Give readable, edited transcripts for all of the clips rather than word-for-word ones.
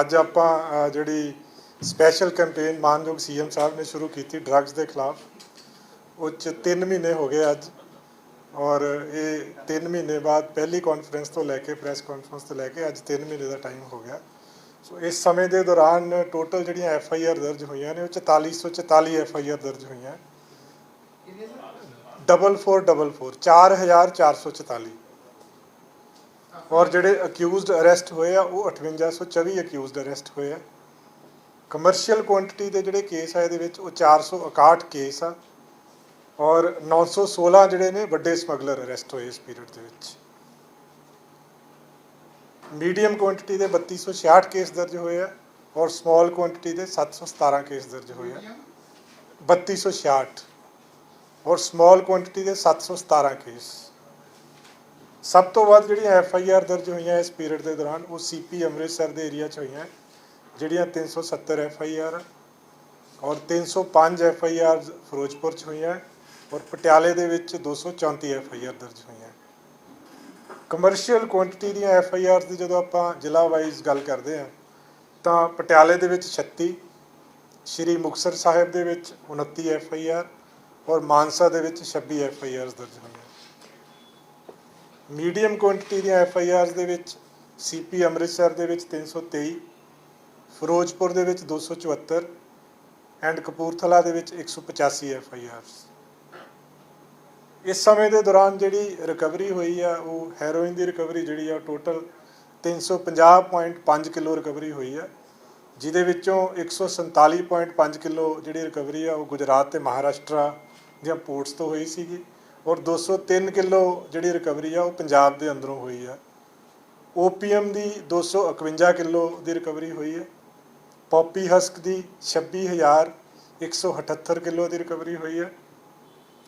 ਅੱਜ ਆਪਾਂ ਜਿਹੜੀ ਸਪੈਸ਼ਲ ਕੈਂਪੇਨ ਮਾਨਯੋਗ ਸੀਐਮ ਸਾਹਿਬ ਨੇ ਸ਼ੁਰੂ ਕੀਤੀ ਡਰੱਗਸ ਦੇ ਖਿਲਾਫ, ਉਹ 'ਚ 3 ਮਹੀਨੇ ਹੋ ਗਏ ਅੱਜ। ਔਰ ਇਹ 3 ਮਹੀਨੇ ਬਾਅਦ ਪਹਿਲੀ ਕਾਨਫਰੰਸ ਤੋਂ ਲੈ ਕੇ ਪ੍ਰੈਸ ਕਾਨਫਰੰਸ ਤੋਂ ਲੈ ਕੇ ਅੱਜ 3 ਮਹੀਨੇ ਦਾ ਟਾਈਮ ਹੋ ਗਿਆ। ਸੋ ਇਸ ਸਮੇਂ ਦੇ ਦੌਰਾਨ ਟੋਟਲ ਜਿਹੜੀਆਂ FIR ਦਰਜ ਹੋਈਆਂ ਨੇ ਉਹ 4444 FIR ਦਰਜ ਹੋਈਆਂ। 4444 4444 और ਜਿਹੜੇ ਅਕਿਊਜ਼ਡ ਅਰੈਸਟ ਹੋਏ ਆ ਉਹ 5824 ਅਕਿਊਜ਼ਡ ਅਰੈਸਟ ਹੋਏ ਆ। ਕਮਰਸ਼ੀਅਲ ਕੁਆਂਟੀਟੀ ਦੇ ਜਿਹੜੇ ਕੇਸ ਆ ਇਹਦੇ ਵਿੱਚ ਉਹ 461 ਕੇਸ ਆ ਔਰ 916 ਜਿਹੜੇ ਨੇ ਵੱਡੇ ਸਮਗਲਰ ਅਰੈਸਟ ਹੋਏ ਇਸ ਪੀਰੀਅਡ ਦੇ ਵਿੱਚ। ਮੀਡੀਅਮ ਕੁਆਂਟੀਟੀ ਦੇ 3266 ਕੇਸ ਦਰਜ ਹੋਏ ਆ ਔਰ ਸਮਾਲ ਕੁਆਂਟੀਟੀ ਦੇ 717 ਕੇਸ ਦਰਜ ਹੋਏ ਆ। 3266 ਔਰ ਸਮਾਲ ਕੁਆਂਟੀਟੀ ਦੇ 717 ਕੇਸ। ਸਭ ਤੋਂ ਵੱਧ ਜਿਹੜੀਆਂ FIR ਦਰਜ ਹੋਈਆਂ ਇਸ ਪੀਰੀਅਡ ਦੇ ਦੌਰਾਨ ਉਹ CP ਅੰਮ੍ਰਿਤਸਰ ਦੇ ਏਰੀਆ 'ਚ ਹੋਈਆਂ, ਜਿਹੜੀਆਂ 370 FIR ਔਰ 305 FIR ਫਿਰੋਜ਼ਪੁਰ 'ਚ ਹੋਈਆਂ ਔਰ ਪਟਿਆਲੇ ਦੇ ਵਿੱਚ 234 FIR ਦਰਜ ਹੋਈਆਂ। ਕਮਰਸ਼ੀਅਲ ਕੁਆਂਟੀਟੀ ਦੀਆਂ FIR ਦੀ ਜਦੋਂ ਆਪਾਂ ਜ਼ਿਲ੍ਹਾ ਵਾਈਜ਼ ਗੱਲ ਕਰਦੇ ਹਾਂ ਤਾਂ ਪਟਿਆਲੇ ਦੇ ਵਿੱਚ 36, ਸ਼੍ਰੀ ਮੁਕਤਸਰ ਸਾਹਿਬ ਦੇ ਵਿੱਚ 29 FIR ਔਰ ਮਾਨਸਾ ਦੇ ਵਿੱਚ 26 FIR ਦਰਜ ਹੋਈਆਂ। ਮੀਡੀਅਮ ਕੁਆਂਟੀਟੀ ਦੀਆਂ FIRs ਦੇ ਵਿੱਚ CP ਅੰਮ੍ਰਿਤਸਰ ਦੇ ਵਿੱਚ 323, ਫਿਰੋਜ਼ਪੁਰ ਦੇ ਵਿੱਚ 274 ਐਂਡ ਕਪੂਰਥਲਾ ਦੇ ਵਿੱਚ 185 FIRs। ਇਸ ਸਮੇਂ ਦੇ ਦੌਰਾਨ ਜਿਹੜੀ ਰਿਕਵਰੀ ਹੋਈ ਆ ਉਹ ਹੈਰੋਇਨ ਦੀ ਰਿਕਵਰੀ ਜਿਹੜੀ ਆ ਟੋਟਲ 350.5 ਕਿਲੋ ਰਿਕਵਰੀ ਹੋਈ ਆ, ਜਿਹਦੇ ਵਿੱਚੋਂ 147.5 ਕਿਲੋ ਜਿਹੜੀ ਰਿਕਵਰੀ ਆ ਉਹ ਗੁਜਰਾਤ ਤੇ ਮਹਾਰਾਸ਼ਟਰ ਦੀਆਂ ਪੋਰਟਸ ਤੋਂ ਹੋਈ ਸੀਗੀ ਔਰ 203 ਕਿਲੋ ਜਿਹੜੀ ਰਿਕਵਰੀ ਆ ਉਹ ਪੰਜਾਬ ਦੇ ਅੰਦਰੋਂ ਹੋਈ ਆ। OPM ਦੀ 251 ਕਿਲੋ ਦੀ ਰਿਕਵਰੀ ਹੋਈ ਹੈ। ਪੌਪੀ ਹਸਕ ਦੀ 26,178 ਕਿਲੋ ਦੀ ਰਿਕਵਰੀ ਹੋਈ ਹੈ।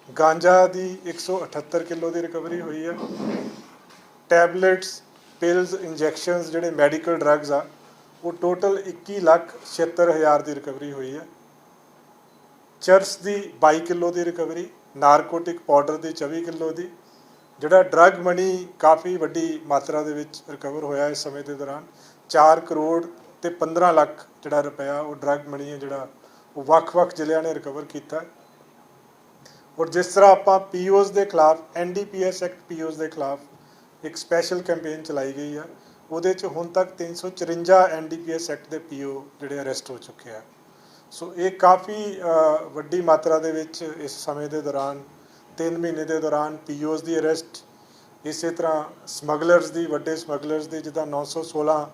ਗਾਂਜਾ ਦੀ 178 ਕਿਲੋ ਦੀ ਰਿਕਵਰੀ ਹੋਈ ਹੈ। ਟੈਬਲੇਟਸ, ਪਿਲਸ, ਇੰਜੈਕਸ਼ਨਸ ਜਿਹੜੇ ਮੈਡੀਕਲ ਡਰੱਗਸ ਆ ਉਹ ਟੋਟਲ 21,76,000 ਦੀ ਰਿਕਵਰੀ ਹੋਈ ਹੈ। ਚਰਸ ਦੀ 22 ਕਿਲੋ ਦੀ ਰਿਕਵਰੀ, ਨਾਰਕੋਟਿਕ ਪਾਊਡਰ ਦੀ 24 ਕਿਲੋ ਦੀ। ਜਿਹੜਾ ਡਰੱਗ ਮਨੀ ਕਾਫੀ ਵੱਡੀ ਮਾਤਰਾ ਦੇ ਵਿੱਚ ਰਿਕਵਰ ਹੋਇਆ ਇਸ ਸਮੇਂ ਦੇ ਦੌਰਾਨ, 4 ਕਰੋੜ ਤੇ 15 ਲੱਖ ਜਿਹੜਾ ਰੁਪਇਆ ਉਹ ਡਰੱਗ ਮਨੀ ਹੈ ਜਿਹੜਾ ਉਹ ਵੱਖ-ਵੱਖ ਜ਼ਿਲ੍ਹਿਆਂ ਨੇ ਰਿਕਵਰ ਕੀਤਾ। ਔਰ ਜਿਸ ਤਰ੍ਹਾਂ ਆਪਾਂ POs ਦੇ ਖਿਲਾਫ NDPS ਐਕਟ POs ਦੇ ਖਿਲਾਫ ਇੱਕ ਸਪੈਸ਼ਲ ਕੈਂਪੇਨ ਚਲਾਈ ਗਈ ਆ, ਉਹਦੇ 'ਚ ਹੁਣ ਤੱਕ 354 NDPS ਐਕਟ ਦੇ PO ਜਿਹੜੇ ਅਰੈਸਟ ਹੋ ਚੁੱਕੇ ਆ। ਸੋ ਇਹ ਕਾਫੀ ਵੱਡੀ ਮਾਤਰਾ ਦੇ ਵਿੱਚ ਇਸ ਸਮੇਂ ਦੇ ਦੌਰਾਨ 3 ਮਹੀਨੇ ਦੇ ਦੌਰਾਨ POs ਦੀ ਅਰੈਸਟ, ਇਸੇ ਤਰ੍ਹਾਂ ਸਮਗਲਰਸ ਦੀ, ਵੱਡੇ ਸਮਗਲਰਸ ਦੀ ਜਿੱਦਾਂ 916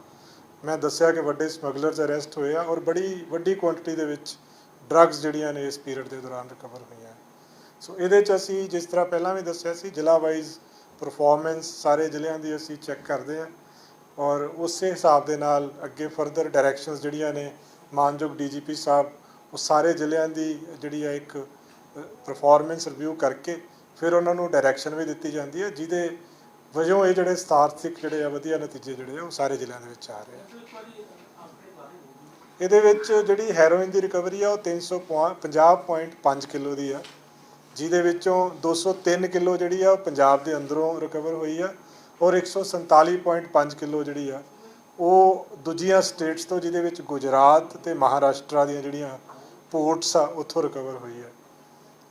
ਮੈਂ ਦੱਸਿਆ ਕਿ ਵੱਡੇ ਸਮਗਲਰਸ ਅਰੈਸਟ ਹੋਏ ਆ ਔਰ ਬੜੀ ਵੱਡੀ ਕੁਆਂਟੀਟੀ ਦੇ ਵਿੱਚ ਡਰੱਗਸ ਜਿਹੜੀਆਂ ਨੇ ਇਸ ਪੀਰੀਅਡ ਦੇ ਦੌਰਾਨ ਰਿਕਵਰ ਹੋਈਆਂ। ਸੋ ਇਹਦੇ 'ਚ ਅਸੀਂ ਜਿਸ ਤਰ੍ਹਾਂ ਪਹਿਲਾਂ ਵੀ ਦੱਸਿਆ ਸੀ ਜ਼ਿਲ੍ਹਾ ਵਾਈਜ਼ ਪਰਫਾਰਮੈਂਸ ਸਾਰੇ ਜ਼ਿਲ੍ਹਿਆਂ ਦੀ ਅਸੀਂ ਚੈੱਕ ਕਰਦੇ ਹਾਂ ਔਰ ਉਸੇ ਹਿਸਾਬ ਦੇ ਨਾਲ ਅੱਗੇ ਫਰਦਰ ਡਾਇਰੈਕਸ਼ਨਸ ਜਿਹੜੀਆਂ ਨੇ ਮਾਨਯੋਗ DGP ਸਾਹਿਬ ਉਹ ਸਾਰੇ ਜ਼ਿਲ੍ਹਿਆਂ ਦੀ ਜਿਹੜੀ ਆ ਇੱਕ ਪਰਫਾਰਮੈਂਸ ਰਿਵਿਊ ਕਰਕੇ ਫਿਰ ਉਹਨਾਂ ਨੂੰ ਡਾਇਰੈਕਸ਼ਨ ਵੀ ਦਿੱਤੀ ਜਾਂਦੀ ਹੈ, ਜਿਹਦੇ ਵਜੋਂ ਇਹ ਜਿਹੜੇ ਸਾਰਥਿਕ ਜਿਹੜੇ ਆ ਵਧੀਆ ਨਤੀਜੇ ਜਿਹੜੇ ਆ ਉਹ ਸਾਰੇ ਜ਼ਿਲ੍ਹਿਆਂ ਦੇ ਵਿੱਚ ਆ ਰਹੇ ਆ। ਇਹਦੇ ਵਿੱਚ ਜਿਹੜੀ ਹੈਰੋਇਨ ਦੀ ਰਿਕਵਰੀ ਆ ਉਹ 350.5 ਕਿਲੋ ਦੀ ਆ, ਜਿਹਦੇ ਵਿੱਚੋਂ 203 ਕਿਲੋ ਜਿਹੜੀ ਆ ਉਹ ਪੰਜਾਬ ਦੇ ਅੰਦਰੋਂ ਰਿਕਵਰ ਹੋਈ ਆ ਔਰ 147.5 ਕਿਲੋ ਜਿਹੜੀ ਆ ਉਹ ਦੂਜੀਆਂ ਸਟੇਟਸ ਤੋਂ, ਜਿਹਦੇ ਵਿੱਚ ਗੁਜਰਾਤ ਤੇ ਮਹਾਰਾਸ਼ਟਰ ਦੀਆਂ ਜਿਹੜੀਆਂ ਪੋਰਟਸ ਆ ਉੱਥੋਂ ਰਿਕਵਰ ਹੋਈ ਆ।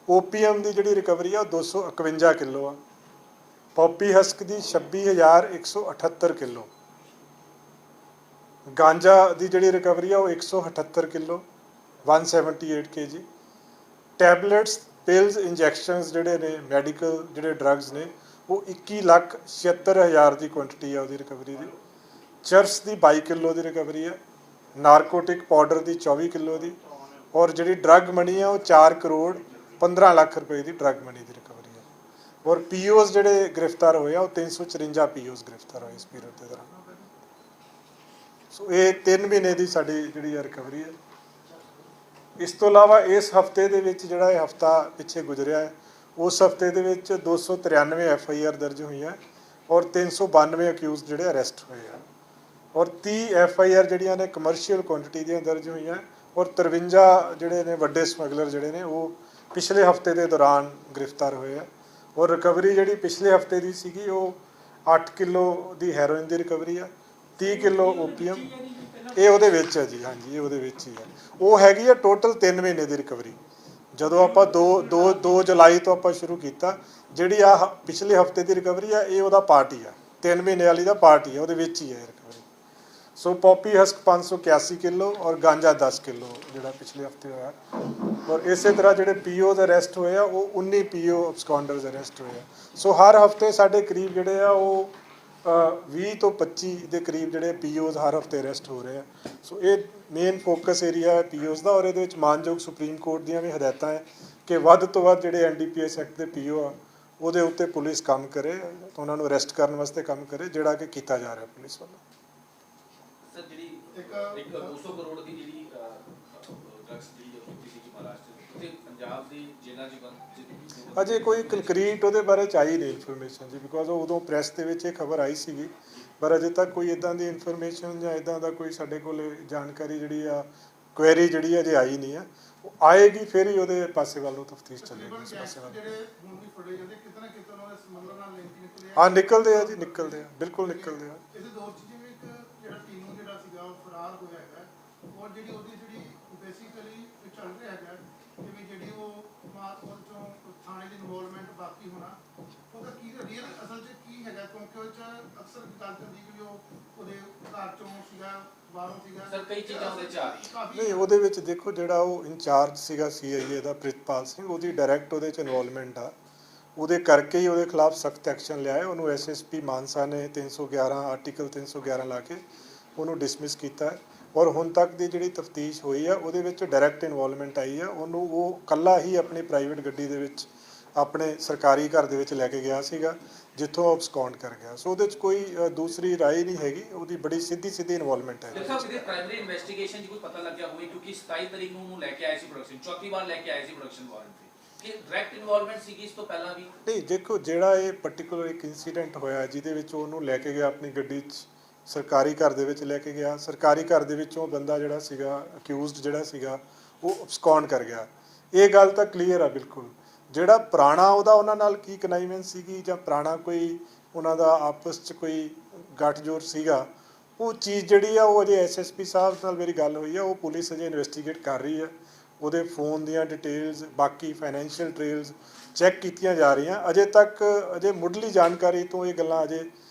OPM ਦੀ ਜਿਹੜੀ ਰਿਕਵਰੀ ਆ ਉਹ 251 ਕਿਲੋ ਆ। ਪੌਪੀ ਹਸਕ ਦੀ 26,178 ਕਿਲੋ। ਗਾਂਜਾ ਦੀ ਜਿਹੜੀ ਰਿਕਵਰੀ ਆ ਉਹ 178 kilo 178 kg। Tablets, pills, injections ਜਿਹੜੇ ਨੇ ਮੈਡੀਕਲ ਜਿਹੜੇ ਡਰੱਗਸ ਨੇ ਉਹ 21,76,000 ਦੀ ਕੁਆਂਟੀਟੀ ਆ ਉਹਦੀ ਰਿਕਵਰੀ ਦੀ। ਚਰਸ ਦੀ 22 ਕਿਲੋ ਦੀ ਰਿਕਵਰੀ ਹੈ। ਨਾਰਕੋਟਿਕ ਪਾਊਡਰ ਦੀ 24 ਕਿਲੋ ਦੀ ਔਰ ਜਿਹੜੀ ਡਰੱਗ ਮਨੀ ਆ ਉਹ 4 ਕਰੋੜ 15 ਲੱਖ ਰੁਪਏ ਦੀ ਡਰੱਗ ਮਨੀ ਦੀ ਰਿਕਵਰੀ ਹੈ। ਔਰ POs ਜਿਹੜੇ ਗ੍ਰਿਫਤਾਰ ਹੋਏ ਆ ਉਹ 354 POs ਗ੍ਰਿਫਤਾਰ ਹੋਏ ਇਸ ਪੀਰੀਅਡ ਦੇ ਦੌਰਾਨ। ਸੋ ਇਹ 3 ਮਹੀਨੇ ਦੀ ਸਾਡੀ ਜਿਹੜੀ ਆ ਰਿਕਵਰੀ ਹੈ। ਇਸ ਤੋਂ ਇਲਾਵਾ ਇਸ ਹਫਤੇ ਦੇ ਵਿੱਚ ਜਿਹੜਾ ਇਹ ਹਫਤਾ ਪਿੱਛੇ ਗੁਜ਼ਰਿਆ ਹੈ ਉਸ ਹਫਤੇ ਦੇ ਵਿੱਚ 293 FIR ਦਰਜ ਹੋਈਆਂ ਔਰ 392 ਅਕਿਊਜ਼ ਜਿਹੜੇ ਅਰੈਸਟ ਹੋਏ ਆ ਔਰ 30 FIR ਜਿਹੜੀਆਂ ਨੇ ਕਮਰਸ਼ੀਅਲ ਕੁਆਂਟੀਟੀ ਦੀਆਂ ਦਰਜ ਹੋਈਆਂ ਔਰ 53 ਜਿਹੜੇ ਨੇ ਵੱਡੇ ਸਮਗਲਰ ਜਿਹੜੇ ਨੇ ਉਹ ਪਿਛਲੇ ਹਫਤੇ ਦੇ ਦੌਰਾਨ ਗ੍ਰਿਫਤਾਰ ਹੋਏ ਆ। ਔਰ ਰਿਕਵਰੀ ਜਿਹੜੀ ਪਿਛਲੇ ਹਫਤੇ ਦੀ ਸੀਗੀ ਉਹ 8 ਕਿਲੋ ਦੀ ਹੈਰੋਇਨ ਦੀ ਰਿਕਵਰੀ ਆ, 30 ਕਿਲੋ OPM ਇਹ ਉਹਦੇ ਵਿੱਚ ਹੈ ਜੀ, ਹਾਂਜੀ ਇਹ ਉਹਦੇ ਵਿੱਚ ਹੀ ਹੈ। ਉਹ ਹੈਗੀ ਆ ਟੋਟਲ 3 ਮਹੀਨੇ ਦੀ ਰਿਕਵਰੀ। ਜਦੋਂ ਆਪਾਂ 2 ਜੁਲਾਈ ਤੋਂ ਆਪਾਂ ਸ਼ੁਰੂ ਕੀਤਾ, ਜਿਹੜੀ ਆ ਪਿਛਲੇ ਹਫਤੇ ਦੀ ਰਿਕਵਰੀ ਆ ਇਹ ਉਹਦਾ ਪਾਰਟ ਹੀ ਆ, 3 ਮਹੀਨੇ ਵਾਲੀ ਦਾ ਪਾਰਟ ਹੀ ਆ, ਉਹਦੇ ਵਿੱਚ ਹੀ ਹੈ ਰਿਕਵਰੀ। ਸੋ ਪੋਪੀ ਹਸਕ 581 ਕਿਲੋ ਔਰ ਗਾਂਜਾ 10 ਕਿਲੋ ਜਿਹੜਾ ਪਿਛਲੇ ਹਫਤੇ ਹੋਇਆ। ਔਰ ਇਸੇ ਤਰ੍ਹਾਂ ਜਿਹੜੇ ਪੀਓ ਦੇ ਅਰੈਸਟ ਹੋਏ ਆ ਉਹ 19 ਪੀਓ ਅਬਸਕੌਂਡਰਸ ਅਰੈਸਟ ਹੋਏ ਆ। ਸੋ ਹਰ ਹਫਤੇ ਸਾਡੇ ਕਰੀਬ ਜਿਹੜੇ ਆ ਉਹ 20 ਤੋਂ 25 ਦੇ ਕਰੀਬ ਜਿਹੜੇ ਪੀਓਜ਼ ਹਰ ਹਫਤੇ ਅਰੈਸਟ ਹੋ ਰਹੇ ਆ। ਸੋ ਇਹ ਮੇਨ ਫੋਕਸ ਏਰੀਆ ਹੈ ਪੀਓਜ਼ ਦਾ, ਔਰ ਇਹਦੇ ਵਿੱਚ ਮਾਨਯੋਗ ਸੁਪਰੀਮ ਕੋਰਟ ਦੀਆਂ ਵੀ ਹਦਾਇਤਾਂ ਹੈ ਕਿ ਵੱਧ ਤੋਂ ਵੱਧ ਜਿਹੜੇ ਐਨਡੀਪੀਐਸ ਐਕਟ ਦੇ ਪੀਓ ਆ ਉਹਦੇ ਉੱਤੇ ਪੁਲਿਸ ਕੰਮ ਕਰੇ, ਉਹਨਾਂ ਨੂੰ ਅਰੈਸਟ ਕਰਨ ਵਾਸਤੇ ਕੰਮ ਕਰੇ, ਜਿਹੜਾ ਕਿ ਕੀਤਾ ਜਾ ਰਿਹਾ ਪੁਲਿਸ ਵੱਲੋਂ। ਸਰ ਜਿਹੜੀ ਇੱਕ 200 ਕਰੋੜ ਦੀ ਜਿਹੜੀ ਡਰੱਗਸ ਜਿਹੜੀ ਕੀਤੀ ਸੀ ਮਹਾਰਾਸ਼ਟਰ ਤੇ ਪੰਜਾਬ ਦੀ ਜੇਲ੍ਹਾਂ 'ਚ ਬੰਦ, ਅਜੇ ਕੋਈ ਕੰਕਰੀਟ ਉਹਦੇ ਬਾਰੇ ਚ ਆਈ ਨਹੀਂ ਇਨਫੋਰਮੇਸ਼ਨ ਜੀ, ਬਿਕੋਜ਼ ਉਦੋਂ ਪ੍ਰੈਸ ਦੇ ਵਿੱਚ ਇਹ ਖਬਰ ਆਈ ਸੀਗੀ, ਪਰ ਅਜੇ ਤੱਕ ਕੋਈ ਇਦਾਂ ਦੀ ਇਨਫੋਰਮੇਸ਼ਨ ਜਾਂ ਇਦਾਂ ਦਾ ਕੋਈ ਸਾਡੇ ਕੋਲ ਜਾਣਕਾਰੀ ਜਿਹੜੀ ਆ ਕੁਐਰੀ ਜਿਹੜੀ ਅਜੇ ਆਈ ਨਹੀਂ ਆ। ਉਹ ਆਏਗੀ ਫਿਰ ਹੀ ਉਹਦੇ ਪਾਸੇ ਵੱਲ ਨੂੰ ਤਫਤੀਸ਼ ਚੱਲੇਗੀ ਉਸ ਪਾਸੇ ਵੱਲ। ਹਾਂ ਨਿਕਲਦੇ ਆ ਜੀ, ਨਿਕਲਦੇ ਆ, ਬਿਲਕੁਲ ਨਿਕਲਦੇ ਆ। ਫਰਾਰ ਹੋਇਆ ਹੈਗਾ ਔਰ ਜਿਹੜੀ ਉਹਦੀ ਜਿਹੜੀ ਬੇਸਿਕਲੀ ਚੱਲ ਰਿਹਾ ਹੈਗਾ ਕਿ ਜਿਹੜੀ ਉਹ ਮਾਰਕੋਲ ਚੋਂ ਥਾਣੇ ਦੀ ਇਨਵੋਲਵਮੈਂਟ ਬਾਕੀ ਹੋਣਾ, ਉਹਦਾ ਕੀ ਰੀਅਲ ਅਸਲ 'ਚ ਕੀ ਹੈਗਾ? ਕਿਉਂਕਿ ਉਹ 'ਚ ਅਕਸਰ ਗੱਲ ਕਰਦੀ ਕਿ ਉਹ ਉਹਦੇ ਘਰ ਚੋਂ ਸੀਗਾ, ਬਾਹਰੋਂ ਸੀਗਾ। ਸਰ ਕਈ ਚੀਜ਼ਾਂ ਉਹਦੇ 'ਚ ਆ ਰਹੀਆਂ ਨਹੀਂ, ਉਹਦੇ ਵਿੱਚ ਦੇਖੋ ਜਿਹੜਾ ਉਹ ਇੰਚਾਰਜ ਸੀਗਾ ਸੀਆਈਏ ਦਾ ਪ੍ਰਿਤਪਾਲ ਸਿੰਘ, ਉਹਦੀ ਡਾਇਰੈਕਟ ਉਹਦੇ 'ਚ ਇਨਵੋਲਵਮੈਂਟ ਆ, ਉਹਦੇ ਕਰਕੇ ਹੀ ਉਹਦੇ ਖਿਲਾਫ ਸਖਤ ਐਕਸ਼ਨ ਲਿਆ ਹੈ। ਉਹਨੂੰ ਐਸਐਸਪੀ ਮਾਨਸਾ ਨੇ 311 ਆਰਟੀਕਲ 311 ਲਾ ਕੇ ਉਹਨੂੰ ਡਿਸਮਿਸ ਕੀਤਾ ਹੈ। ਔਰ ਹੁਣ ਤੱਕ ਦੀ ਜਿਹੜੀ ਤਫਤੀਸ਼ ਹੋਈ ਆ ਉਹਦੇ ਵਿੱਚ ਡਾਇਰੈਕਟ ਇਨਵੋਲਵਮੈਂਟ ਆਈ ਆ। ਉਹਨੂੰ ਉਹ ਇਕੱਲਾ ਹੀ ਆਪਣੀ ਪ੍ਰਾਈਵੇਟ ਗੱਡੀ ਦੇ ਵਿੱਚ ਆਪਣੇ ਸਰਕਾਰੀ ਘਰ ਦੇ ਵਿੱਚ ਲੈ ਕੇ ਗਿਆ ਸੀਗਾ, ਜਿੱਥੋਂ ਉਹ ਅਬਸਕੌਂਡ ਕਰ ਗਿਆ। ਸੋ ਉਹਦੇ 'ਚ ਕੋਈ ਦੂਸਰੀ ਰਾਏ ਨਹੀਂ ਹੈਗੀ, ਉਹਦੀ ਬੜੀ ਸਿੱਧੀ ਇਨਵੋਲਵਮੈਂਟ ਹੈ। ਦੇਖੋ ਇਹਦੇ ਪ੍ਰਾਇਮਰੀ ਇਨਵੈਸਟੀਗੇਸ਼ਨ 'ਚ ਕੋਈ ਪਤਾ ਲੱਗਿਆ ਹੋਵੇ, ਕਿਉਂਕਿ 27 ਤਰੀਕ ਨੂੰ ਉਹਨੂੰ ਲੈ ਕੇ ਆਏ ਸੀ ਪ੍ਰੋਡਕਸ਼ਨ, ਚੌਥੀ ਵਾਰ ਲੈ ਕੇ ਆਏ ਸੀ ਪ੍ਰੋਡਕਸ਼ਨ ਵਾਰੰਟ ਤੇ, ਕਿ ਡਾਇਰੈਕਟ ਇਨਵੋਲਵਮੈਂਟ ਸੀਗੀ ਇਸ ਤੋਂ ਪਹਿਲਾਂ ਵੀ? ਨਹੀਂ ਦੇਖੋ, ਜਿਹੜਾ ਇਹ ਪਰਟੀਕੁਲਰ ਇੱਕ ਇਨਸੀਡੈਂਟ ਹੋਇਆ ਜਿਹਦੇ ਵਿੱਚ ਉਹਨੂੰ ਲੈ ਕੇ ਗਿਆ ਆਪਣੀ ਗੱਡੀ 'ਚ, ਸਰਕਾਰੀ ਘਰ ਦੇ ਵਿੱਚ ਲੈ ਕੇ ਗਿਆ, ਸਰਕਾਰੀ ਘਰ ਦੇ ਵਿੱਚੋਂ ਬੰਦਾ ਜਿਹੜਾ ਸੀਗਾ ਅਕਿਊਜ਼ਡ ਜਿਹੜਾ ਸੀਗਾ ਉਹ ਅਬਸਕੌਂਡ ਕਰ ਗਿਆ, ਇਹ ਗੱਲ ਤਾਂ ਕਲੀਅਰ ਆ ਬਿਲਕੁਲ। ਜਿਹੜਾ ਪੁਰਾਣਾ ਉਹਦਾ ਉਹਨਾਂ ਨਾਲ ਕੀ ਕਨਾਈਵੈਂਸ ਸੀਗੀ ਜਾਂ ਪੁਰਾਣਾ ਕੋਈ ਉਹਨਾਂ ਦਾ ਆਪਸ 'ਚ ਕੋਈ ਗੱਠਜੋੜ ਸੀਗਾ, ਉਹ ਚੀਜ਼ ਜਿਹੜੀ ਆ ਉਹ ਅਜੇ ਐਸਐਸਪੀ ਸਾਹਿਬ ਨਾਲ ਮੇਰੀ ਗੱਲ ਹੋਈ ਆ, ਉਹ ਪੁਲਿਸ ਅਜੇ ਇਨਵੈਸਟੀਗੇਟ ਕਰ ਰਹੀ ਹੈ। ਉਹਦੇ ਫੋਨ ਦੀਆਂ ਡਿਟੇਲਸ, ਬਾਕੀ ਫਾਈਨੈਂਸ਼ੀਅਲ ਟ੍ਰੇਲਸ ਚੈੱਕ ਕੀਤੀਆਂ ਜਾ ਰਹੀਆਂ। ਅਜੇ ਤੱਕ ਅਜੇ ਮੁੱਢਲੀ ਜਾਣਕਾਰੀ ਤੋਂ ਇਹ ਗੱਲਾਂ ਅਜੇ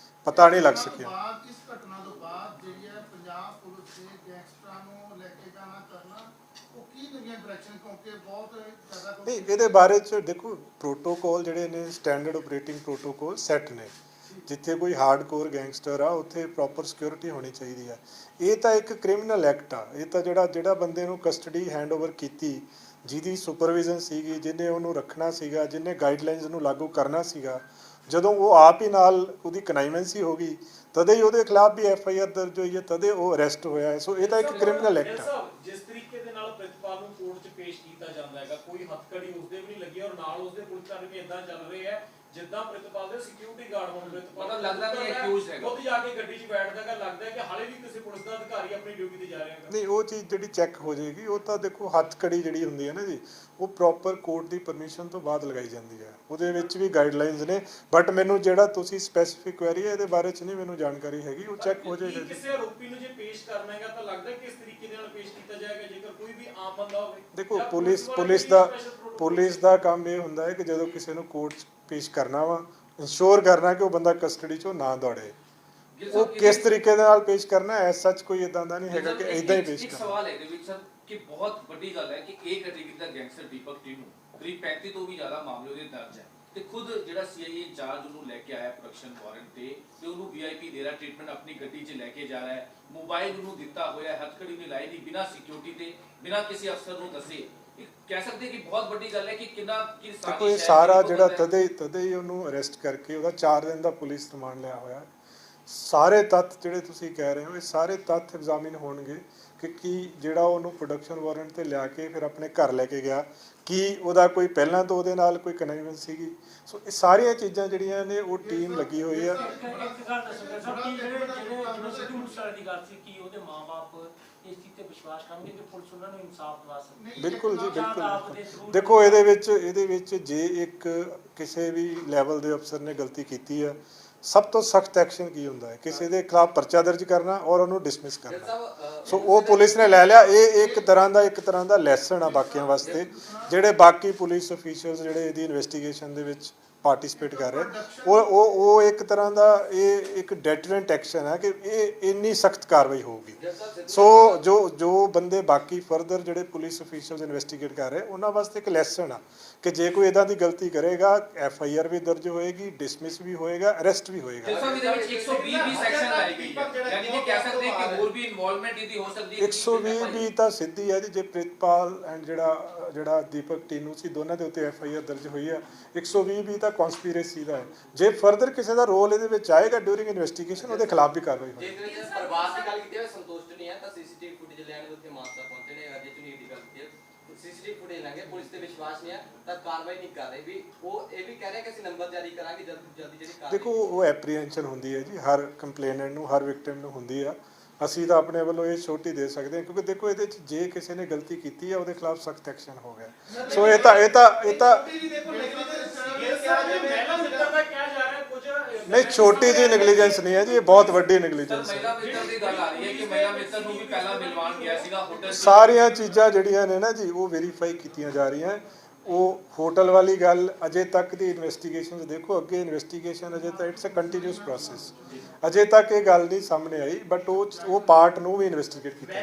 ਪਤਾ ਨਹੀਂ ਲੱਗ ਸਕੀਆਂ। ਇਸ ਘਟਨਾ ਤੋਂ ਬਾਅਦ ਜਿਹੜੀ ਹੈ ਪੰਜਾਬ ਪੁਲਿਸ ਦੇ ਗੈਂਗਸਟਰਾਂ ਨੂੰ ਲੈ ਕੇ ਜਾਣਾ ਕਰਨਾ, ਉਹ ਕੀ ਨਵੀਆਂ ਡਾਇਰੈਕਸ਼ਨ, ਕਿਉਂਕਿ ਬਹੁਤ ਜ਼ਿਆਦਾ ਨਹੀਂ ਇਹਦੇ ਬਾਰੇ 'ਚ ਦੇਖੋ, ਪ੍ਰੋਟੋਕੋਲ ਜਿਹੜੇ ਨੇ ਸਟੈਂਡਰਡ ਆਪਰੇਟਿੰਗ ਪ੍ਰੋਟੋਕੋਲ ਸੈੱਟ ਨੇ। ਜਿੱਥੇ ਕੋਈ ਹਾਰਡਕੋਰ ਗੈਂਗਸਟਰ ਆ ਉੱਥੇ ਪ੍ਰੋਪਰ ਸਿਕਿਉਰਿਟੀ ਹੋਣੀ ਚਾਹੀਦੀ ਆ। ਇਹ ਤਾਂ ਇੱਕ ਕ੍ਰਿਮੀਨਲ ਐਕਟ ਆ, ਇਹ ਤਾਂ ਜਿਹੜਾ ਬੰਦੇ ਨੂੰ ਕਸਟਡੀ ਹੈਂਡਓਵਰ ਕੀਤੀ, ਜਿਹਦੀ ਸੁਪਰਵਿਜ਼ਨ ਸੀਗੀ, ਜਿਹਨੇ ਉਹਨੂੰ ਰੱਖਣਾ ਸੀਗਾ, ਜਿਹਨੇ ਗਾਈਡਲਾਈਨਸ ਨੂੰ ਲਾਗੂ ਕਰਨਾ ਸੀਗਾ, ਜਦੋਂ ਉਹ ਆਪ ਹੀ ਨਾਲ ਉਹਦੀ ਕਨਾਈਵੈਂਸੀ ਹੋ ਗਈ ਤਦੇ ਹੀ ਉਹਦੇ ਖਿਲਾਫ ਵੀ ਐਫਆਈਆਰ ਦਰਜ ਹੋਈ ਹੈ, ਤਦੇ ਉਹ ਅਰੈਸਟ ਹੋਇਆ ਹੈ। ਸੋ ਇਹ ਤਾਂ ਇੱਕ ਕ੍ਰਿਮੀਨਲ ਐਕਟ ਹੈ। ਜਿਸ ਤਰੀਕੇ ਦੇ ਨਾਲ ਪ੍ਰਿਤਪਾਲ ਨੂੰ ਕੋਰਟ 'ਚ ਪੇਸ਼ ਕੀਤਾ ਜਾਂਦਾ ਹੈਗਾ, ਕੋਈ ਹੱਥਕੜੀ ਉਸਦੇ ਵੀ ਨਹੀਂ ਲੱਗੀ ਔਰ ਨਾਲ ਉਸਦੇ ਪੁਲਿਸ ਕਾਰਨ ਵੀ ਇਦਾਂ ਚੱਲ ਰਹੇ ਹੈ ਜਿੱਦਾਂ ਪ੍ਰਿਤਪਾਲ ਦੇ ਸਿਕਿਉਰਿਟੀ ਗਾਰਡ ਹੋਣ। ਪ੍ਰਿਤਪਾਲ ਲੱਗਦਾ ਕਿ ਅਕਿਊਜ਼ਡ ਹੈਗਾ, ਖੁਦ ਜਾ ਕੇ ਗੱਡੀ 'ਚ ਬੈਠਦਾ ਹੈਗਾ, ਲੱਗਦਾ ਹੈ ਕਿ ਹਾਲੇ ਵੀ ਕਿਸੇ ਪੁਲਿਸ ਦਾ ਅਧਿਕਾਰੀ ਆਪਣੀ ਡਿਊਟੀ ਤੇ ਜਾ ਰਿਹਾ ਹੈਗਾ। ਨਹੀਂ, ਉਹ ਚੀਜ਼ ਜਿਹੜੀ ਚੈੱਕ ਹੋ ਜਾਏਗੀ, ਉਹ ਤਾਂ ਦੇਖੋ ਹੱਥਕੜੀ ਜਿਹੜੀ ਹੁੰਦੀ ਹੈ ਨਾ ਜੀ, ਉਹ ਪ੍ਰੋਪਰ ਕੋਰਟ ਦੀ ਪਰਮਿਸ਼ਨ ਤੋਂ ਬਾਅਦ ਲਗਾਈ ਜਾਂਦੀ ਹੈ, ਉਹਦੇ ਵਿੱਚ ਵੀ ਗਾਈਡਲਾਈਨਸ ਨੇ। ਬਟ ਮੈਨੂੰ ਜਿਹੜਾ ਤੁਸੀਂ ਸਪੈਸੀਫਿਕ ਕੁਐਰੀ ਹੈ ਇਹਦੇ ਬਾਰੇ 'ਚ ਨਹੀਂ ਮੈਨੂੰ ਜਾਣਕਾਰੀ ਹੈਗੀ, ਉਹ ਚੈੱਕ ਹੋ ਜਾਏਗਾ। ਕਿਸੇ ਆਰੋਪੀ ਨੂੰ ਜੇ ਪੇਸ਼ ਕਰਨਾ ਹੈਗਾ ਤਾਂ ਲੱਗਦਾ ਕਿਸ ਤਰੀਕੇ ਦੇ ਨਾਲ ਪੇਸ਼ ਕੀਤਾ ਜਾਏਗਾ ਜੇਕਰ ਕੋਈ ਵੀ ਆਮ ਬੰਦਾ ਹੋਵੇ? ਦੇਖੋ, ਪੁਲਿਸ ਦਾ ਕੰਮ ਇਹ ਹੁੰਦਾ ਹੈ ਕਿ ਜਦੋਂ ਕਿਸੇ ਨੂੰ ਕੋਰਟ 'ਚ ਪੇਸ਼ ਕਰਨਾ ਵਾ, ਇੰਸ਼ੋਰ ਕਰਨਾ ਕਿ ਉਹ ਬੰਦਾ ਕਸਟਡੀ 'ਚੋਂ ਨਾ ਦੌੜੇ। ਉਹ ਕਿਸ ਤਰੀਕੇ ਦੇ ਨਾਲ ਪੇਸ਼ ਕਰਨਾ ਐ ਸੱਚ ਕੋਈ ਇਦਾਂ ਦਾ ਨਹੀਂ ਹੈਗਾ ਕਿ ਇਦਾਂ ਹੀ ਪੇਸ਼ ਕਰਨਾ। ਇੱਕ ਸਵਾਲ ਹੈ ਇਹਦੇ ਵਿੱਚ ਸਰ ਕਿ ਬਹੁਤ ਵੱਡੀ ਗੱਲ ਹੈ ਕਿ ਇਹ ਕੈਟੇਗਰੀ ਦਾ ਗੈਂਗਸਟਰ ਦੀਪਕ ਟੀਨੂ ਕਰੀਬ 35 ਤੋਂ ਵੀ ਜ਼ਿਆਦਾ ਮਾਮਲੇ ਉਹਦੇ ਦਰਜ ਹੈ, ਤੇ ਖੁਦ ਜਿਹੜਾ ਸੀਆਈਏ ਇੰਚਾਰਜ ਉਹਨੂੰ ਲੈ ਕੇ ਆਇਆ ਪ੍ਰੋਡਕਸ਼ਨ ਵਾਰੰਟ ਤੇ ਉਹਨੂੰ ਵੀਆਈਪੀ ਦੇ ਰਿਹਾ ਟ੍ਰੀਟਮੈਂਟ, ਆਪਣੀ ਗੱਡੀ 'ਚ ਲੈ ਕੇ ਜਾ ਰਿਹਾ ਹੈ, ਮੋਬਾਈਲ ਉਹਨੂੰ ਦਿੱਤਾ ਹੋਇਆ, ਹੱਥਕੜੀ ਨਹੀਂ ਲਾਈ ਨਹੀਂ, ਬਿਨਾਂ ਸਿਕਿਉਰਿਟੀ ਤੇ, ਬਿਨਾਂ ਕਿਸੇ ਅਫਸਰ ਨੂੰ ਦੱਸੇ। ਕਹਿ ਸਕਦੇ ਕਿ ਬਹੁਤ ਵੱਡੀ ਗੱਲ ਹੈ ਕਿ ਕਿੰਨਾ ਕੀ ਦੇਖੋ, ਇਹ ਸਾਰਾ ਜਿਹੜਾ ਤਦੇ ਹੀ ਉਹਨੂੰ ਅਰੈਸਟ ਕਰਕੇ ਉਹਦਾ 4 ਦਿਨ ਦਾ ਪੁਲਿਸ ਰਿਮਾਂਡ ਲਿਆ ਹੋਇਆ। ਸਾਰੇ ਤੱਥ ਜਿਹੜੇ ਤੁਸੀਂ ਕਹਿ ਰਹੇ ਹੋ, ਇਹ ਸਾਰੇ ਤੱਥ ਐਗਜ਼ਾਮਿਨ ਹੋਣਗੇ ਕਿ ਕੀ ਜਿਹੜਾ ਉਹਨੂੰ ਪ੍ਰੋਡਕਸ਼ਨ ਵਾਰੰਟ ਤੇ ਲਿਆ ਕੇ ਫਿਰ ਆਪਣੇ ਘਰ ਲੈ ਕੇ ਗਿਆ, ਕੀ ਉਹਦਾ ਕੋਈ ਪਹਿਲਾਂ ਤੋਂ ਉਹਦੇ ਨਾਲ ਕੋਈ ਕਨੈਕਸ਼ਨ ਸੀਗੀ। ਸੋ ਇਹ ਸਾਰੀਆਂ ਚੀਜ਼ਾਂ ਜਿਹੜੀਆਂ ਨੇ ਉਹ ਟੀਮ ਲੱਗੀ ਹੋਈ ਆ। ਬਿਲਕੁਲ ਜੀ, ਬਿਲਕੁਲ। ਦੇਖੋ, ਇਹਦੇ ਵਿੱਚ ਜੇ ਇੱਕ ਕਿਸੇ ਵੀ ਲੈਵਲ ਦੇ ਅਫਸਰ ਨੇ ਗਲਤੀ ਕੀਤੀ ਆ ਸਭ ਤੋਂ ਸਖਤ ਐਕਸ਼ਨ ਕੀ ਹੁੰਦਾ ਹੈ, ਕਿਸੇ ਦੇ ਖਿਲਾਫ ਪਰਚਾ ਦਰਜ ਕਰਨਾ ਔਰ ਉਹਨੂੰ ਡਿਸਮਿਸ ਕਰਨਾ। ਸੋ ਉਹ ਪੁਲਿਸ ਨੇ ਲੈ ਲਿਆ। ਇਹ ਇੱਕ ਤਰ੍ਹਾਂ ਦਾ ਲੈਸਨ ਆ ਬਾਕੀਆਂ ਵਾਸਤੇ, ਜਿਹੜੇ ਬਾਕੀ ਪੁਲਿਸ ਅਫੀਸ਼ੀਅਲਸ ਜਿਹੜੇ ਇਹਦੀ ਇਨਵੈਸਟੀਗੇਸ਼ਨ ਦੇ ਵਿੱਚ ਪਾਰਟਿਸਿਪੇਟ ਕਰ ਰਹੇ, ਉਹ ਇੱਕ ਤਰ੍ਹਾਂ ਦਾ ਇਹ ਇੱਕ ਡੈਟਰੈਂਟ ਐਕਸ਼ਨ ਹੈ ਕਿ ਇਹ ਇੰਨੀ ਸਖਤ ਕਾਰਵਾਈ ਹੋਊਗੀ। ਸੋ ਜੋ ਬੰਦੇ ਬਾਕੀ ਫਰਦਰ ਜਿਹੜੇ ਪੁਲਿਸ ਅਫੀਸ਼ੀਅਲਸ ਇਨਵੈਸਟੀਗੇਟ ਕਰ ਰਹੇ, ਉਹਨਾਂ ਵਾਸਤੇ ਇੱਕ ਲੈਸਨ ਆ ਕਿ ਜੇ ਕੋਈ ਇਦਾਂ ਦੀ ਗਲਤੀ ਕਰੇਗਾ FIR ਵੀ ਦਰਜ ਹੋਏਗੀ, ਡਿਸਮਿਸ ਵੀ ਹੋਏਗਾ, ਅਰੈਸਟ ਵੀ ਹੋਏਗਾ। ਜਿਸ ਦੇ ਵਿੱਚ 120 ਵੀ ਸੈਕਸ਼ਨ ਲਾਈ ਗਈ ਹੈ, ਯਾਨੀ ਕਿ ਕਹਿ ਸਕਦੇ ਹਾਂ ਕਿ ਹੋਰ ਵੀ ਇਨਵੋਲਵਮੈਂਟ ਇਹਦੀ ਹੋ ਸਕਦੀ ਹੈ। 120 ਵੀ ਤਾਂ ਸਿੱਧੀ ਹੈ ਜੀ, ਜੇ ਪ੍ਰਿਤਪਾਲ ਐਂਡ ਜਿਹੜਾ ਦੀਪਕ ਟੀਨੂ ਸੀ, ਦੋਨਾਂ ਦੇ ਉੱਤੇ FIR ਦਰਜ ਹੋਈ ਹੈ। 120 ਵੀ ਤਾਂ ਕਨਸਪੀਰੇਸੀ ਦਾ ਹੈ। ਜੇ ਫਰਦਰ ਕਿਸੇ ਦਾ ਰੋਲ ਇਹਦੇ ਵਿੱਚ ਆਏਗਾ ਡਿਊਰਿੰਗ ਇਨਵੈਸਟੀਗੇਸ਼ਨ, ਉਹਦੇ ਖਿਲਾਫ ਵੀ ਕਾਰਵਾਈ ਹੋਏਗੀ। ਜੇ ਇਹਦੇ ਵਿੱਚ ਪ੍ਰਵਾਸ ਦੀ ਗੱਲ ਕੀਤੀ ਹੈ, ਸੰਤੁਸ਼ਟ ਨਹੀਂ ਹੈ ਤਾਂ CCTV ਫੁਟੇਜ ਲੈਣ ਦੇ ਉੱਤੇ ਮਾਨਸਾ ਪਹੁੰਚੇ ਨੇ। ਅਜੇ ਚੁਨੀ ਦੀ ਗੱਲ ਕੀਤੀ ਹੈ, CCTV ਫੁਟੇਜ ਲੈਣਗੇ, ਪੁਲਿਸ ਤੇ ਵਿਸ਼ਵਾਸ ਨਹੀਂ ਹੈ ਤਾਂ ਕਾਰਵਾਈ ਨਹੀਂ ਕਰ ਰਹੀ। ਵੀ ਉਹ ਇਹ ਵੀ ਕਹਿ ਰਹੇ ਕਿ ਅਸੀਂ ਨੰਬਰ ਜਾਰੀ ਕਰਾਂਗੇ ਜਲਦੀ ਜਿਹੜੀ ਕਾਰਵਾਈ। ਦੇਖੋ, ਉਹ ਐਪਰੀਹੈਂਸ਼ਨ ਹੁੰਦੀ ਹੈ ਜੀ, ਹਰ ਕੰਪਲੇਨੈਂਟ ਨੂੰ, ਹਰ ਵਿਕਟਿਮ ਨੂੰ ਹੁੰਦੀ ਆ। ਅਸੀਂ ਤਾਂ ਆਪਣੇ ਵੱਲੋਂ ਇਹ ਛੋਟ ਹੀ ਦੇ ਸਕਦੇ ਹਾਂ, ਕਿਉਂਕਿ ਦੇਖੋ ਇਹਦੇ 'ਚ ਜੇ ਕਿਸੇ ਨੇ ਗਲਤੀ ਕੀਤੀ ਹੈ ਉਹਦੇ ਖਿਲਾਫ ਸਖਤ ਐਕਸ਼ਨ ਹੋ ਗਿਆ। ਸੋ ਇਹ ਤਾਂ ਨਹੀਂ, ਛੋਟੀ ਜਿਹੀ ਨੈਗਲੀਜੈਂਸ ਨਹੀਂ ਹੈ ਜੀ, ਇਹ ਬਹੁਤ ਵੱਡੀ ਨੈਗਲੀਜੈਂਸ ਹੈ। ਮਹਿਲਾ ਮਿੱਤਰ ਦੀ ਗੱਲ ਆ ਰਹੀ ਹੈ ਕਿ ਮਹਿਲਾ ਮਿੱਤਰ ਨੂੰ ਵੀ ਪਹਿਲਾਂ ਮਿਲਵਾਉਣ ਗਿਆ ਸੀਗਾ ਹੋਟਲ। ਸਾਰੀਆਂ ਚੀਜ਼ਾਂ ਜਿਹੜੀਆਂ ਨੇ ਨਾ ਜੀ, ਉਹ ਵੈਰੀਫਾਈ ਕੀਤੀਆਂ ਜਾ ਰਹੀਆਂ। ਉਹ ਹੋਟਲ ਵਾਲੀ ਗੱਲ ਅਜੇ ਤੱਕ ਦੀ ਇਨਵੈਸਟੀਗੇਸ਼ਨ ਦੇਖੋ, ਅੱਗੇ ਇਨਵੈਸਟੀਗੇਸ਼ਨ ਅਜੇ ਤਾਂ ਇਟਸ ਅ ਕੰਟੀਨਿਊਸ ਪ੍ਰੋਸੈਸ। ਅਜੇ ਤੱਕ ਇਹ ਗੱਲ ਨਹੀਂ ਸਾਹਮਣੇ ਆਈ, ਬਟ ਉਹ ਪਾਰਟ ਨੂੰ ਵੀ ਇਨਵੈਸਟੀਗੇਟ ਕੀਤਾ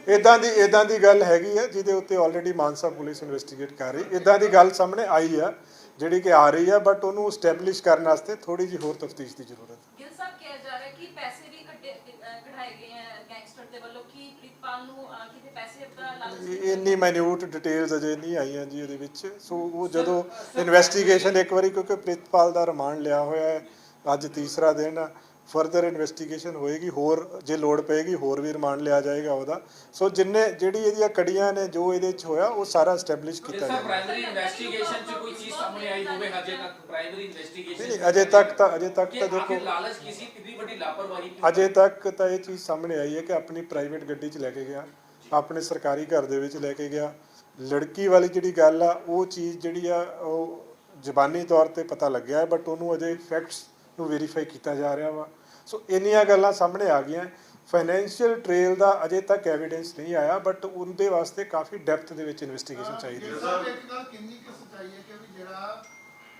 ਇਦਾਂ ਦੀ ਗੱਲ ਹੈਗੀ ਹੈ ਜਿਹਦੇ ਉੱਤੇ ਆਲਰੇਡੀ ਮਾਨਸਾ ਪੁਲਿਸ ਇਨਵੈਸਟੀਗੇਟ ਕਰ ਰਹੀ। ਇਦਾਂ ਦੀ ਗੱਲ ਸਾਹਮਣੇ ਆਈ ਆ ਜਿਹੜੀ ਕਿ ਆ ਰਹੀ ਆ, ਬਟ ਉਹਨੂੰ ਸਟੈਬਲਿਸ਼ ਕਰਨ ਵਾਸਤੇ ਥੋੜੀ ਜਿਹੀ ਹੋਰ ਤਫਤੀਸ਼ ਦੀ ਜ਼ਰੂਰਤ ਹੈ। ਗਿੱਲ ਸਾਹਿਬ ਕਿਹਾ ਜਾ ਰਿਹਾ ਕਿ ਪੈਸੇ ਵੀ ਕਢਾਏ ਗਏ ਹੈ ਗੈਂਗਸਟਰ ਦੇ ਵੱਲੋਂ, ਕਿ ਪ੍ਰਿਤਪਾਲ ਨੂੰ ਕਿਤੇ ਪੈਸੇ ਦਾ ਲਾਲਚ। ਇੰਨੀ ਮਾਈਨਿਊਟ ਡਿਟੇਲਸ ਅਜੇ ਨਹੀਂ ਆਈਆਂ ਜੀ ਇਹਦੇ ਵਿੱਚ। ਸੋ ਉਹ ਜਦੋਂ ਇਨਵੈਸਟੀਗੇਸ਼ਨ ਇੱਕ ਵਾਰੀ, ਕਿਉਂਕਿ ਪ੍ਰਿਤਪਾਲ ਦਾ ਰਿਮਾਂਡ ਲਿਆ ਹੋਇਆ ਹੈ, ਅੱਜ ਤੀਸਰਾ ਦਿਨ ਆ, ਫਰਦਰ ਇਨਵੈਸਟੀਗੇਸ਼ਨ ਹੋਏਗੀ, ਹੋਰ ਜੇ ਲੋੜ ਪਏਗੀ ਹੋਰ ਵੀ ਰਿਮਾਂਡ ਲਿਆ ਜਾਏਗਾ ਉਹਦਾ। ਸੋ ਜਿਹੜੀ ਇਹਦੀਆਂ ਕੜੀਆਂ ਨੇ ਜੋ ਇਹਦੇ 'ਚ ਹੋਇਆ, ਉਹ ਸਾਰਾ ਐਸਟੈਬਲਿਸ਼ ਕੀਤਾ ਜਾਏਗਾ। ਪ੍ਰਾਇਮਰੀ ਇਨਵੈਸਟੀਗੇਸ਼ਨ 'ਚ ਕੋਈ ਚੀਜ਼ ਸਾਹਮਣੇ ਆਈ ਹੋਵੇ ਹਜੇ ਤੱਕ? ਪ੍ਰਾਇਮਰੀ ਇਨਵੈਸਟੀਗੇਸ਼ਨ ਨਹੀਂ, ਅਜੇ ਤੱਕ ਤਾਂ ਦੇਖੋ, ਲਾਲਚ ਕਿਸੇ ਕਿੰਨੀ ਵੱਡੀ ਲਾਪਰਵਾਹੀ ਅਜੇ ਤੱਕ ਤਾਂ ਇਹ ਚੀਜ਼ ਸਾਹਮਣੇ ਆਈ ਹੈ ਕਿ ਆਪਣੀ ਪ੍ਰਾਈਵੇਟ ਗੱਡੀ 'ਚ ਲੈ ਕੇ ਗਿਆ, ਆਪਣੇ ਸਰਕਾਰੀ ਘਰ ਦੇ ਵਿੱਚ ਲੈ ਕੇ ਗਿਆ। ਲੜਕੀ ਵਾਲੀ ਜਿਹੜੀ ਗੱਲ ਆ, ਉਹ ਚੀਜ਼ ਜਿਹੜੀ ਆ ਉਹ ਜ਼ਬਾਨੀ ਤੌਰ ਤੇ ਪਤਾ ਲੱਗਿਆ, ਬਟ ਉਹਨੂੰ ਅਜੇ ਫੈਕਟਸ ਨੂੰ ਵੈਰੀਫਾਈ ਕੀਤਾ ਜਾ ਰਿਹਾ ਵਾ। ਸੋ ਇੰਨੀਆਂ ਗੱਲਾਂ ਸਾਹਮਣੇ ਆ ਗਈਆਂ। ਫਾਈਨੈਂਸ਼ੀਅਲ ਟ੍ਰੇਲ ਦਾ ਅਜੇ ਤੱਕ ਐਵੀਡੈਂਸ ਨਹੀਂ ਆਇਆ, ਬਟ ਉਹਦੇ ਵਾਸਤੇ ਕਾਫੀ ਡੈਪਥ ਦੇ ਵਿੱਚ ਇਨਵੈਸਟੀਗੇਸ਼ਨ ਚਾਹੀਦੀ ਹੈ। ਇੱਕ ਗੱਲ ਕਿੰਨੀ ਕਿ ਸੱਚਾਈ ਹੈ ਕਿ ਵੀ ਜਿਹੜਾ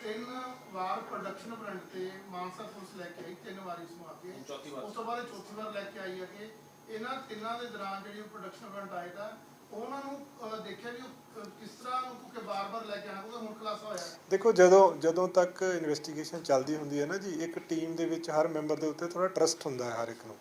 3 ਵਾਰ ਪ੍ਰੋਡਕਸ਼ਨ ਫਰੰਟ ਤੇ ਮਾਨਸਾ ਪੁਲਿਸ ਲੈ ਕੇ ਆਈ, 3 ਵਾਰੀ ਇਸ ਨੂੰ ਆ ਕੇ, ਉਸ ਤੋਂ ਬਾਅਦ ਚੌਥੀ ਵਾਰ ਲੈ ਕੇ ਆਈ ਹੈ ਕਿ ਇਹਨਾਂ ਤਿੰਨਾਂ ਦੇ ਦੌਰਾਨ ਜਿਹੜੀ ਪ੍ਰੋਡਕਸ਼ਨ ਫਰੰਟ ਆਏ ਤਾਂ ਉਹਨਾਂ ਨੂੰ ਦੇਖਿਆ ਵੀ ਕਿਸ ਤਰ੍ਹਾਂ ਕਿ ਬਾਰ-ਬਾਰ ਲੈ ਕੇ ਆਣਾ, ਕਿਉਂਕਿ ਹੁਣ ਖੁਲਾਸਾ ਹੋਇਆ। ਦੇਖੋ, ਜਦੋਂ ਤੱਕ ਇਨਵੈਸਟੀਗੇਸ਼ਨ ਚੱਲਦੀ ਹੁੰਦੀ ਹੈ ਨਾ ਜੀ, ਇੱਕ ਟੀਮ ਦੇ ਵਿੱਚ ਹਰ ਮੈਂਬਰ ਦੇ ਉੱਤੇ ਥੋੜਾ ਟਰਸਟ ਹੁੰਦਾ ਹੈ ਹਰ ਇੱਕ ਨੂੰ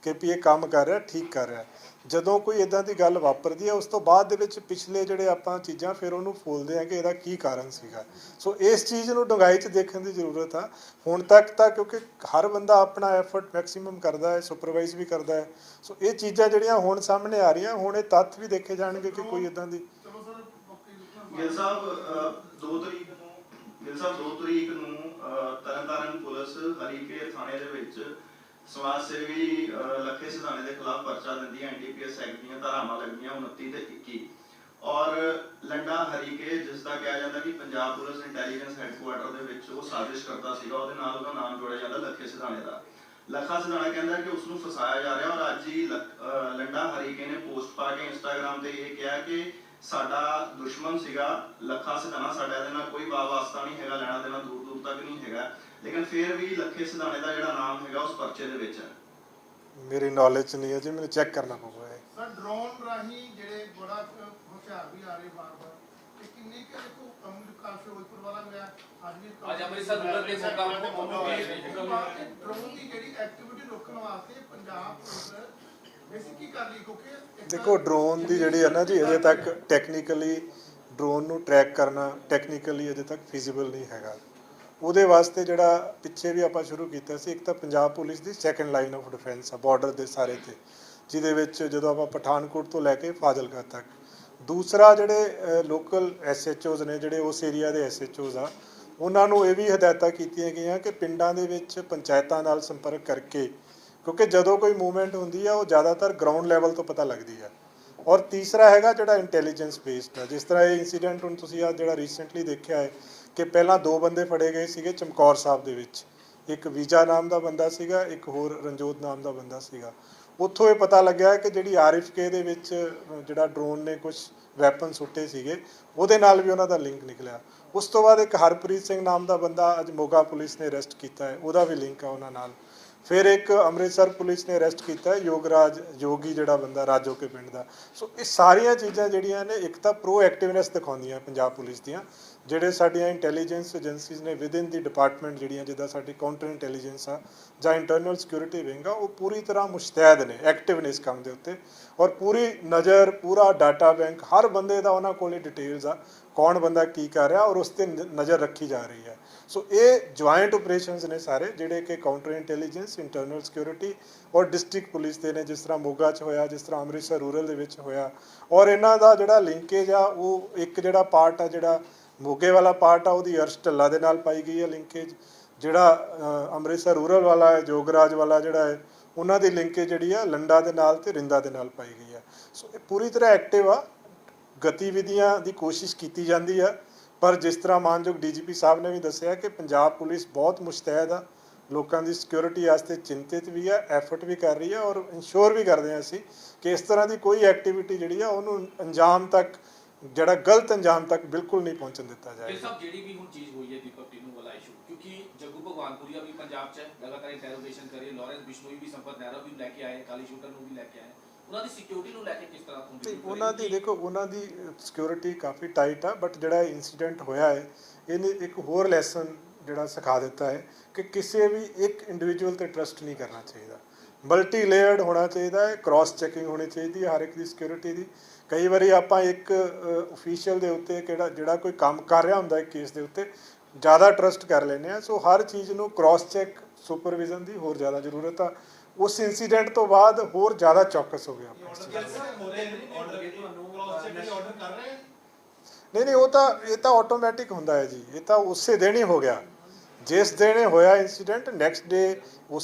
ਕਿ ਵੀ ਇਹ ਕੰਮ ਕਰ ਰਿਹਾ, ਠੀਕ ਕਰ ਰਿਹਾ। ਜਦੋਂ ਕੋਈ ਇਦਾਂ ਦੀ ਗੱਲ ਵਾਪਰਦੀ ਹੈ, ਉਸ ਤੋਂ ਬਾਅਦ ਦੇ ਵਿੱਚ ਪਿਛਲੇ ਜਿਹੜੇ ਆਪਾਂ ਚੀਜ਼ਾਂ ਫਿਰ ਉਹਨੂੰ ਫੋਲਦੇ ਆ ਕਿ ਇਹਦਾ ਕੀ ਕਾਰਨ ਸੀਗਾ। ਸੋ ਇਸ ਚੀਜ਼ ਨੂੰ ਡੂੰਘਾਈ 'ਚ ਦੇਖਣ ਦੀ ਜ਼ਰੂਰਤ ਆ। ਹੁਣ ਤੱਕ ਤਾਂ ਕਿਉਂਕਿ ਹਰ ਬੰਦਾ ਆਪਣਾ ਐਫਰਟ ਮੈਕਸਿਮਮ ਕਰਦਾ ਹੈ, ਸੁਪਰਵਾਈਜ਼ ਵੀ ਕਰਦਾ ਹੈ। ਸੋ ਇਹ ਚੀਜ਼ਾਂ ਜਿਹੜੀਆਂ ਹੁਣ ਸਾਹਮਣੇ ਆ ਰਹੀਆਂ, ਹੁਣ ਇਹ ਤੱਥ ਵੀ ਦੇਖੇ ਜਾਣਗੇ ਕਿ ਕੋਈ ਇਦਾਂ ਦੀ। ਗਿੱਲ ਸਾਹਿਬ 2 ਤਰੀਕ ਨੂੰ ਤਰਨਤਾਰਨ ਪੁਲਿਸ ਹਰੀਕੇ ਥਾਣੇ ਦੇ ਵਿੱਚ ਸਮਾਜ ਸੇਵੀ ਲੱਖੇ ਸਿਧਾਣੇ ਦੇ ਖਿਲਾਫ ਪਰਚਾ ਦਿੰਦੀ ਹੈ। NDPS ਐਕਟ ਦੀਆਂ ਧਾਰਾਵਾਂ ਲੱਗਦੀਆਂ 29 ਤੇ 21 ਔਰ ਲੰਡਾ ਹਰੀਕੇ, ਜਿਸ ਦਾ ਕਿਹਾ ਜਾਂਦਾ ਕਿ ਪੰਜਾਬ ਪੁਲਿਸ ਇੰਟੈਲੀਜੈਂਸ ਹੈੱਡਕੁਆਰਟਰ ਦੇ ਵਿੱਚ ਉਹ ਸਾਜ਼ਿਸ਼ ਕਰਦਾ ਸੀਗਾ, ਉਹਦੇ ਨਾਲ ਉਹਦਾ ਨਾਮ ਜੋੜਿਆ ਜਾਂਦਾ ਲੱਖੇ ਸਿਧਾਣੇ ਦਾ। ਲੱਖਾ ਸਿਧਾਣਾ ਕਹਿੰਦਾ ਕਿ ਉਸ ਨੂੰ ਫਸਾਇਆ ਜਾ ਰਿਹਾ, ਔਰ ਅੱਜ ਹੀ ਲੰਡਾ ਹਰੀਕੇ ਨੇ ਪੋਸਟ ਪਾ ਕੇ ਇੰਸਟਾਗ੍ਰਾਮ ਤੇ ਇਹ ਕਿਹਾ ਕਿ ਸਾਡਾ ਦੁਸ਼ਮਣ ਸੀਗਾ ਲੱਖਾ ਸਿਧਾਣਾ, ਸਾਡਾ ਇਹਦੇ ਨਾਲ ਕੋਈ ਵਾਸਤਾ ਨਹੀਂ ਹੈਗਾ, ਲੈਣਾ ਦੇਣਾ ਦੂਰ ਦੂਰ ਤੱਕ ਨਹੀਂ ਹੈਗਾ, ਲੇਕਿਨ ਫਿਰ ਵੀ ਲੱਖੇ ਸਿਧਾਣੇ ਦਾ ਜਿਹੜਾ ਨਾਮ ਹੈਗਾ ਉਸ ਪਰਚੇ ਦੇ ਵਿੱਚ ਹੈ। ਮੇਰੀ ਨੌਲੇਜ 'ਚ ਨਹੀਂ ਹੈ ਜੀ, ਮੈਨੂੰ ਚੈੱਕ ਕਰਨਾ ਪਊਗਾ। ਸਰ, ਡਰੋਨ ਰਾਹੀਂ ਜਿਹੜੇ ਬੜਾ ਹੁਸ਼ਿਆਰ ਵੀ ਆ ਰਹੇ ਬਾਰ-ਬਾਰ, ਤੇ ਕਿੰਨੇ ਕਿ ਦੇਖੋ ਕਾਫੀ ਫਿਰੋਜ਼ਪੁਰ ਵਾਲਾ ਮਿਲਿਆ, ਅੱਜ ਅੰਮ੍ਰਿਤਸਰ ਰੂਰਲ ਦੇ ਮੌਕਾ ਡਰੋਨ ਦੀ ਜਿਹੜੀ ਐਕਟੀਵਿਟੀ ਰੋਕਣ ਵਾਸਤੇ ਪੰਜਾਬ ਪੁਲਿਸ ਬੇਸਿਕ ਕੀ ਕਰ ਲਈ? ਕਿਉਂਕਿ ਦੇਖੋ, ਡਰੋਨ ਦੀ ਜਿਹੜੀ ਹੈ ਨਾ ਜੀ, ਅਜੇ ਤੱਕ ਟੈਕਨੀਕਲੀ ਡਰੋਨ ਨੂੰ ਟਰੈਕ ਕਰਨਾ ਟੈਕਨੀਕਲੀ ਅਜੇ ਤੱਕ ਫੀਜ਼ੀਬਲ ਨਹੀਂ ਹੈਗਾ। ਉਹਦੇ ਵਾਸਤੇ ਜਿਹੜਾ ਪਿੱਛੇ ਵੀ ਆਪਾਂ ਸ਼ੁਰੂ ਕੀਤਾ ਸੀ, ਇੱਕ ਤਾਂ Punjab police the second line of defence ਆ ਬਾਰਡਰ ਦੇ ਸਾਰੇ ਤੇ, ਜਿਹਦੇ ਵਿੱਚ ਜਦੋਂ ਆਪਾਂ ਪਠਾਨਕੋਟ ਤੋਂ ਲੈ ਕੇ ਫਾਜ਼ਿਲਕਾ ਤੱਕ। ਦੂਸਰਾ, ਜਿਹੜੇ ਲੋਕਲ SHOs ਨੇ, ਜਿਹੜੇ ਉਸ ਏਰੀਆ ਦੇ SHOs ਆ, ਉਹਨਾਂ ਨੂੰ ਇਹ ਵੀ ਹਦਾਇਤਾਂ ਕੀਤੀਆਂ ਗਈਆਂ ਕਿ ਪਿੰਡਾਂ ਦੇ ਵਿੱਚ ਪੰਚਾਇਤਾਂ ਨਾਲ ਸੰਪਰਕ ਕਰਕੇ, ਕਿਉਂਕਿ ਜਦੋਂ ਕੋਈ ਮੂਵਮੈਂਟ ਹੁੰਦੀ ਆ ਉਹ ਜ਼ਿਆਦਾਤਰ ਗਰਾਊਂਡ ਲੈਵਲ ਤੋਂ ਪਤਾ ਲੱਗਦੀ ਆ। ਔਰ ਤੀਸਰਾ ਹੈਗਾ ਜਿਹੜਾ ਇੰਟੈਲੀਜੈਂਸ ਬੇਸਡ ਆ, ਜਿਸ ਤਰ੍ਹਾਂ ਇਹ ਇਨਸੀਡੈਂਟ ਹੁਣ ਤੁਸੀਂ ਆ ਜਿਹੜਾ ਰੀਸੈਂਟਲੀ ਦੇਖਿਆ ਹੈ ਕਿ ਪਹਿਲਾਂ 2 ਬੰਦੇ ਫੜੇ ਗਏ ਸੀਗੇ ਚਮਕੌਰ ਸਾਹਿਬ ਦੇ ਵਿੱਚ, ਇੱਕ ਵੀਜ਼ਾ ਨਾਮ ਦਾ ਬੰਦਾ ਸੀਗਾ, ਇੱਕ ਹੋਰ ਰਣਜੋਤ ਨਾਮ ਦਾ ਬੰਦਾ ਸੀਗਾ। ਉੱਥੋਂ ਇਹ ਪਤਾ ਲੱਗਿਆ ਕਿ ਜਿਹੜੀ RFK ਦੇ ਵਿੱਚ ਜਿਹੜਾ ਡਰੋਨ ਨੇ ਕੁਝ ਵੈਪਨ ਸੁੱਟੇ ਸੀਗੇ ਉਹਦੇ ਨਾਲ ਵੀ ਉਹਨਾਂ ਦਾ ਲਿੰਕ ਨਿਕਲਿਆ। ਉਸ ਤੋਂ ਬਾਅਦ ਇੱਕ ਹਰਪ੍ਰੀਤ ਸਿੰਘ ਨਾਮ ਦਾ ਬੰਦਾ ਅੱਜ ਮੋਗਾ ਪੁਲਿਸ ਨੇ ਅਰੈਸਟ ਕੀਤਾ ਹੈ, ਉਹਦਾ ਵੀ ਲਿੰਕ ਆ ਉਹਨਾਂ ਨਾਲ। ਫਿਰ ਇੱਕ ਅੰਮ੍ਰਿਤਸਰ ਪੁਲਿਸ ਨੇ ਅਰੈਸਟ ਕੀਤਾ ਯੋਗਰਾਜ ਯੋਗੀ ਜਿਹੜਾ ਬੰਦਾ ਰਾਜੋਕੇ ਪਿੰਡ ਦਾ। ਸੋ ਇਹ ਸਾਰੀਆਂ ਚੀਜ਼ਾਂ ਜਿਹੜੀਆਂ ਨੇ ਇੱਕ ਤਾਂ ਪ੍ਰੋਐਕਟਿਵਨੈਸ ਦਿਖਾਉਂਦੀਆਂ ਪੰਜਾਬ ਪੁਲਿਸ ਦੀਆਂ, ਜਿਹੜੇ ਸਾਡੀਆਂ ਇੰਟੈਲੀਜੈਂਸ ਏਜੰਸੀਜ਼ ਨੇ ਵਿਦਿਨ ਦੀ ਡਿਪਾਰਟਮੈਂਟ ਜਿਹੜੀਆਂ ਜਿੱਦਾਂ ਸਾਡੀ ਕਾਊਂਟਰ ਇੰਟੈਲੀਜੈਂਸ ਆ ਜਾਂ ਇੰਟਰਨਲ ਸਿਕਿਉਰਿਟੀ ਵਿੰਗ ਆ, ਉਹ ਪੂਰੀ ਤਰ੍ਹਾਂ ਮੁਸ਼ਤੈਦ ਨੇ ਐਕਟਿਵ ਨੇ ਇਸ ਕੰਮ ਦੇ ਉੱਤੇ। ਔਰ ਪੂਰੀ ਨਜ਼ਰ, ਪੂਰਾ ਡਾਟਾ ਬੈਂਕ, ਹਰ ਬੰਦੇ ਦਾ ਉਹਨਾਂ ਕੋਲ ਡਿਟੇਲਸ ਆ, ਕੌਣ ਬੰਦਾ ਕੀ ਕਰ ਰਿਹਾ ਔਰ ਉਸ 'ਤੇ ਨਜ਼ਰ ਰੱਖੀ ਜਾ ਰਹੀ ਹੈ। ਸੋ ਇਹ ਜੁਆਇੰਟ ਆਪਰੇਸ਼ਨਸ ਨੇ ਸਾਰੇ, ਜਿਹੜੇ ਕਿ ਕਾਊਂਟਰ ਇੰਟੈਲੀਜੈਂਸ, ਇੰਟਰਨਲ ਸਿਕਿਉਰਿਟੀ ਔਰ ਡਿਸਟ੍ਰਿਕਟ ਪੁਲਿਸ ਦੇ ਨੇ, ਜਿਸ ਤਰ੍ਹਾਂ ਮੋਗਾ 'ਚ ਹੋਇਆ, ਜਿਸ ਤਰ੍ਹਾਂ ਅੰਮ੍ਰਿਤਸਰ ਰੂਰਲ ਦੇ ਵਿੱਚ ਹੋਇਆ। ਔਰ ਇਹਨਾਂ ਦਾ ਜਿਹੜਾ ਲਿੰਕੇਜ ਆ, ਉਹ ਇੱਕ ਜਿਹੜਾ ਪਾਰਟ ਆ, ਜਿਹੜਾ ਮੋਗੇ ਵਾਲਾ ਪਾਰਟ ਆ, ਉਹਦੀ ਅਰਸ਼ ਢੱਲਾ ਦੇ ਨਾਲ ਪਾਈ ਗਈ ਹੈ ਲਿੰਕੇਜ। ਜਿਹੜਾ ਅੰਮ੍ਰਿਤਸਰ ਰੂਰਲ ਵਾਲਾ ਹੈ, ਜੋਗਰਾਜ ਵਾਲਾ ਜਿਹੜਾ ਹੈ, ਉਹਨਾਂ ਦੀ ਲਿੰਕੇਜ ਜਿਹੜੀ ਆ ਲੰਡਾ ਦੇ ਨਾਲ ਤੇ ਰਿੰਦਾ ਦੇ ਨਾਲ ਪਾਈ ਗਈ ਹੈ। ਸੋ ਇਹ ਪੂਰੀ ਤਰ੍ਹਾਂ ਐਕਟਿਵ ਆ, ਗਤੀਵਿਧੀਆਂ ਦੀ ਕੋਸ਼ਿਸ਼ ਕੀਤੀ ਜਾਂਦੀ ਆ। ਪਰ ਜਿਸ ਤਰ੍ਹਾਂ ਮਾਨਯੋਗ DGP ਸਾਹਿਬ ਨੇ ਵੀ ਦੱਸਿਆ ਕਿ ਪੰਜਾਬ ਪੁਲਿਸ ਬਹੁਤ ਮੁਸ਼ਤੈਦ ਆ, ਲੋਕਾਂ ਦੀ ਸਿਕਿਉਰਿਟੀ ਵਾਸਤੇ ਚਿੰਤਿਤ ਵੀ ਆ, ਐਫਰਟ ਵੀ ਕਰ ਰਹੀ ਆ ਔਰ ਇਨਸ਼ੋਰ ਵੀ ਕਰਦੇ ਹਾਂ ਅਸੀਂ ਕਿ ਇਸ ਤਰ੍ਹਾਂ ਦੀ ਕੋਈ ਐਕਟੀਵਿਟੀ ਜਿਹੜੀ ਆ ਉਹਨੂੰ ਅੰਜਾਮ ਤੱਕ, ਜਿਹੜਾ ਗਲਤ ਅੰਜਾਮ ਤੱਕ ਬਿਲਕੁਲ ਨਹੀਂ ਪਹੁੰਚਣ ਦਿੱਤਾ ਜਾਏਗਾ। ਸਾਹਿਬ ਜਿਹੜੀ ਵੀ ਹੁਣ ਚੀਜ਼ ਹੋਈ ਹੈ ਦੀਪਕ ਟੀਨੂ ਵਾਲਾ ਇਸ਼ੂ, ਕਿਉਂਕਿ ਜੱਗੂ ਭਗਵਾਨਪੁਰੀਆ ਵੀ ਪੰਜਾਬ 'ਚ ਹੈ, ਲਗਾਤਾਰ ਇੰਟਰੋਗੇਸ਼ਨ ਕਰੀ, ਲਾਰੈਂਸ ਬਿਸ਼ਨੋਈ ਵੀ, ਸੰਪਤ ਨਹਿਰਾ ਵੀ ਲੈ ਕੇ ਆਏ, ਕਾਲੀ ਸ਼ੂਟਰ ਨੂੰ ਵੀ ਲੈ ਕੇ ਆਏ, ਉਹਨਾਂ ਦੀ ਸਿਕਿਉਰਿਟੀ ਨੂੰ ਲੈ ਕੇ ਕਿਸ ਤਰ੍ਹਾਂ ਉਹਨਾਂ ਦੀ ਦੇਖੋ, ਉਹਨਾਂ ਦੀ ਸਿਕਿਉਰਿਟੀ ਕਾਫੀ ਟਾਈਟ ਆ। ਬਟ ਜਿਹੜਾ ਇੰਸੀਡੈਂਟ ਹੋਇਆ ਹੈ, ਇਹਨੇ ਇੱਕ ਹੋਰ ਲੈਸਨ ਜਿਹੜਾ ਸਿਖਾ ਦਿੱਤਾ ਹੈ ਕਿ ਕਿਸੇ ਵੀ ਇੱਕ ਇੰਡੀਵਿਜੂਅਲ ਤੇ ਟਰਸਟ ਨਹੀਂ ਕਰਨਾ ਚਾਹੀਦਾ, ਮਲਟੀ ਲੇਅਰਡ ਹੋਣਾ ਚਾਹੀਦਾ ਹੈ, ਕ੍ਰਾਸ ਚੈਕਿੰਗ ਹੋਣੀ ਚਾਹੀਦੀ ਹੈ ਹਰ ਇੱਕ ਦੀ ਸਿਕਿਉਰਿਟੀ ਦੀ। ਕਈ ਵਾਰੀ ਆਪਾਂ ਇੱਕ ਅਫੀਸ਼ੀਅਲ ਦੇ ਉੱਤੇ ਜਿਹੜਾ ਕੋਈ ਕੰਮ ਕਰ ਰਿਹਾ ਹੁੰਦਾ ਕੇਸ ਦੇ ਉੱਤੇ ਜ਼ਿਆਦਾ ਟਰਸਟ ਕਰ ਲੈਂਦੇ ਆ। ਸੋ ਹਰ ਚੀਜ਼ ਨੂੰ ਕ੍ਰਾਸ ਚੈੱਕ, ਸੁਪਰਵਿਜ਼ਨ ਦੀ ਹੋਰ ਜ਼ਿਆਦਾ ਜ਼ਰੂਰਤ ਆ। ਉਸ ਇੰਸੀਡੈਂਟ ਤੋਂ ਬਾਅਦ ਹੋਰ ਜ਼ਿਆਦਾ ਚੌਕਸ ਹੋ ਗਿਆ। ਨਹੀਂ, ਇਹ ਤਾਂ ਆਟੋਮੈਟਿਕ ਹੁੰਦਾ ਹੈ ਜੀ, ਇਹ ਤਾਂ ਉਸੇ ਦਿਨ ਹੀ ਹੋ ਗਿਆ ਜਿਸ ਦਿਨ ਹੋਇਆ ਇੰਸੀਡੈਂਟ। ਨੈਕਸਟ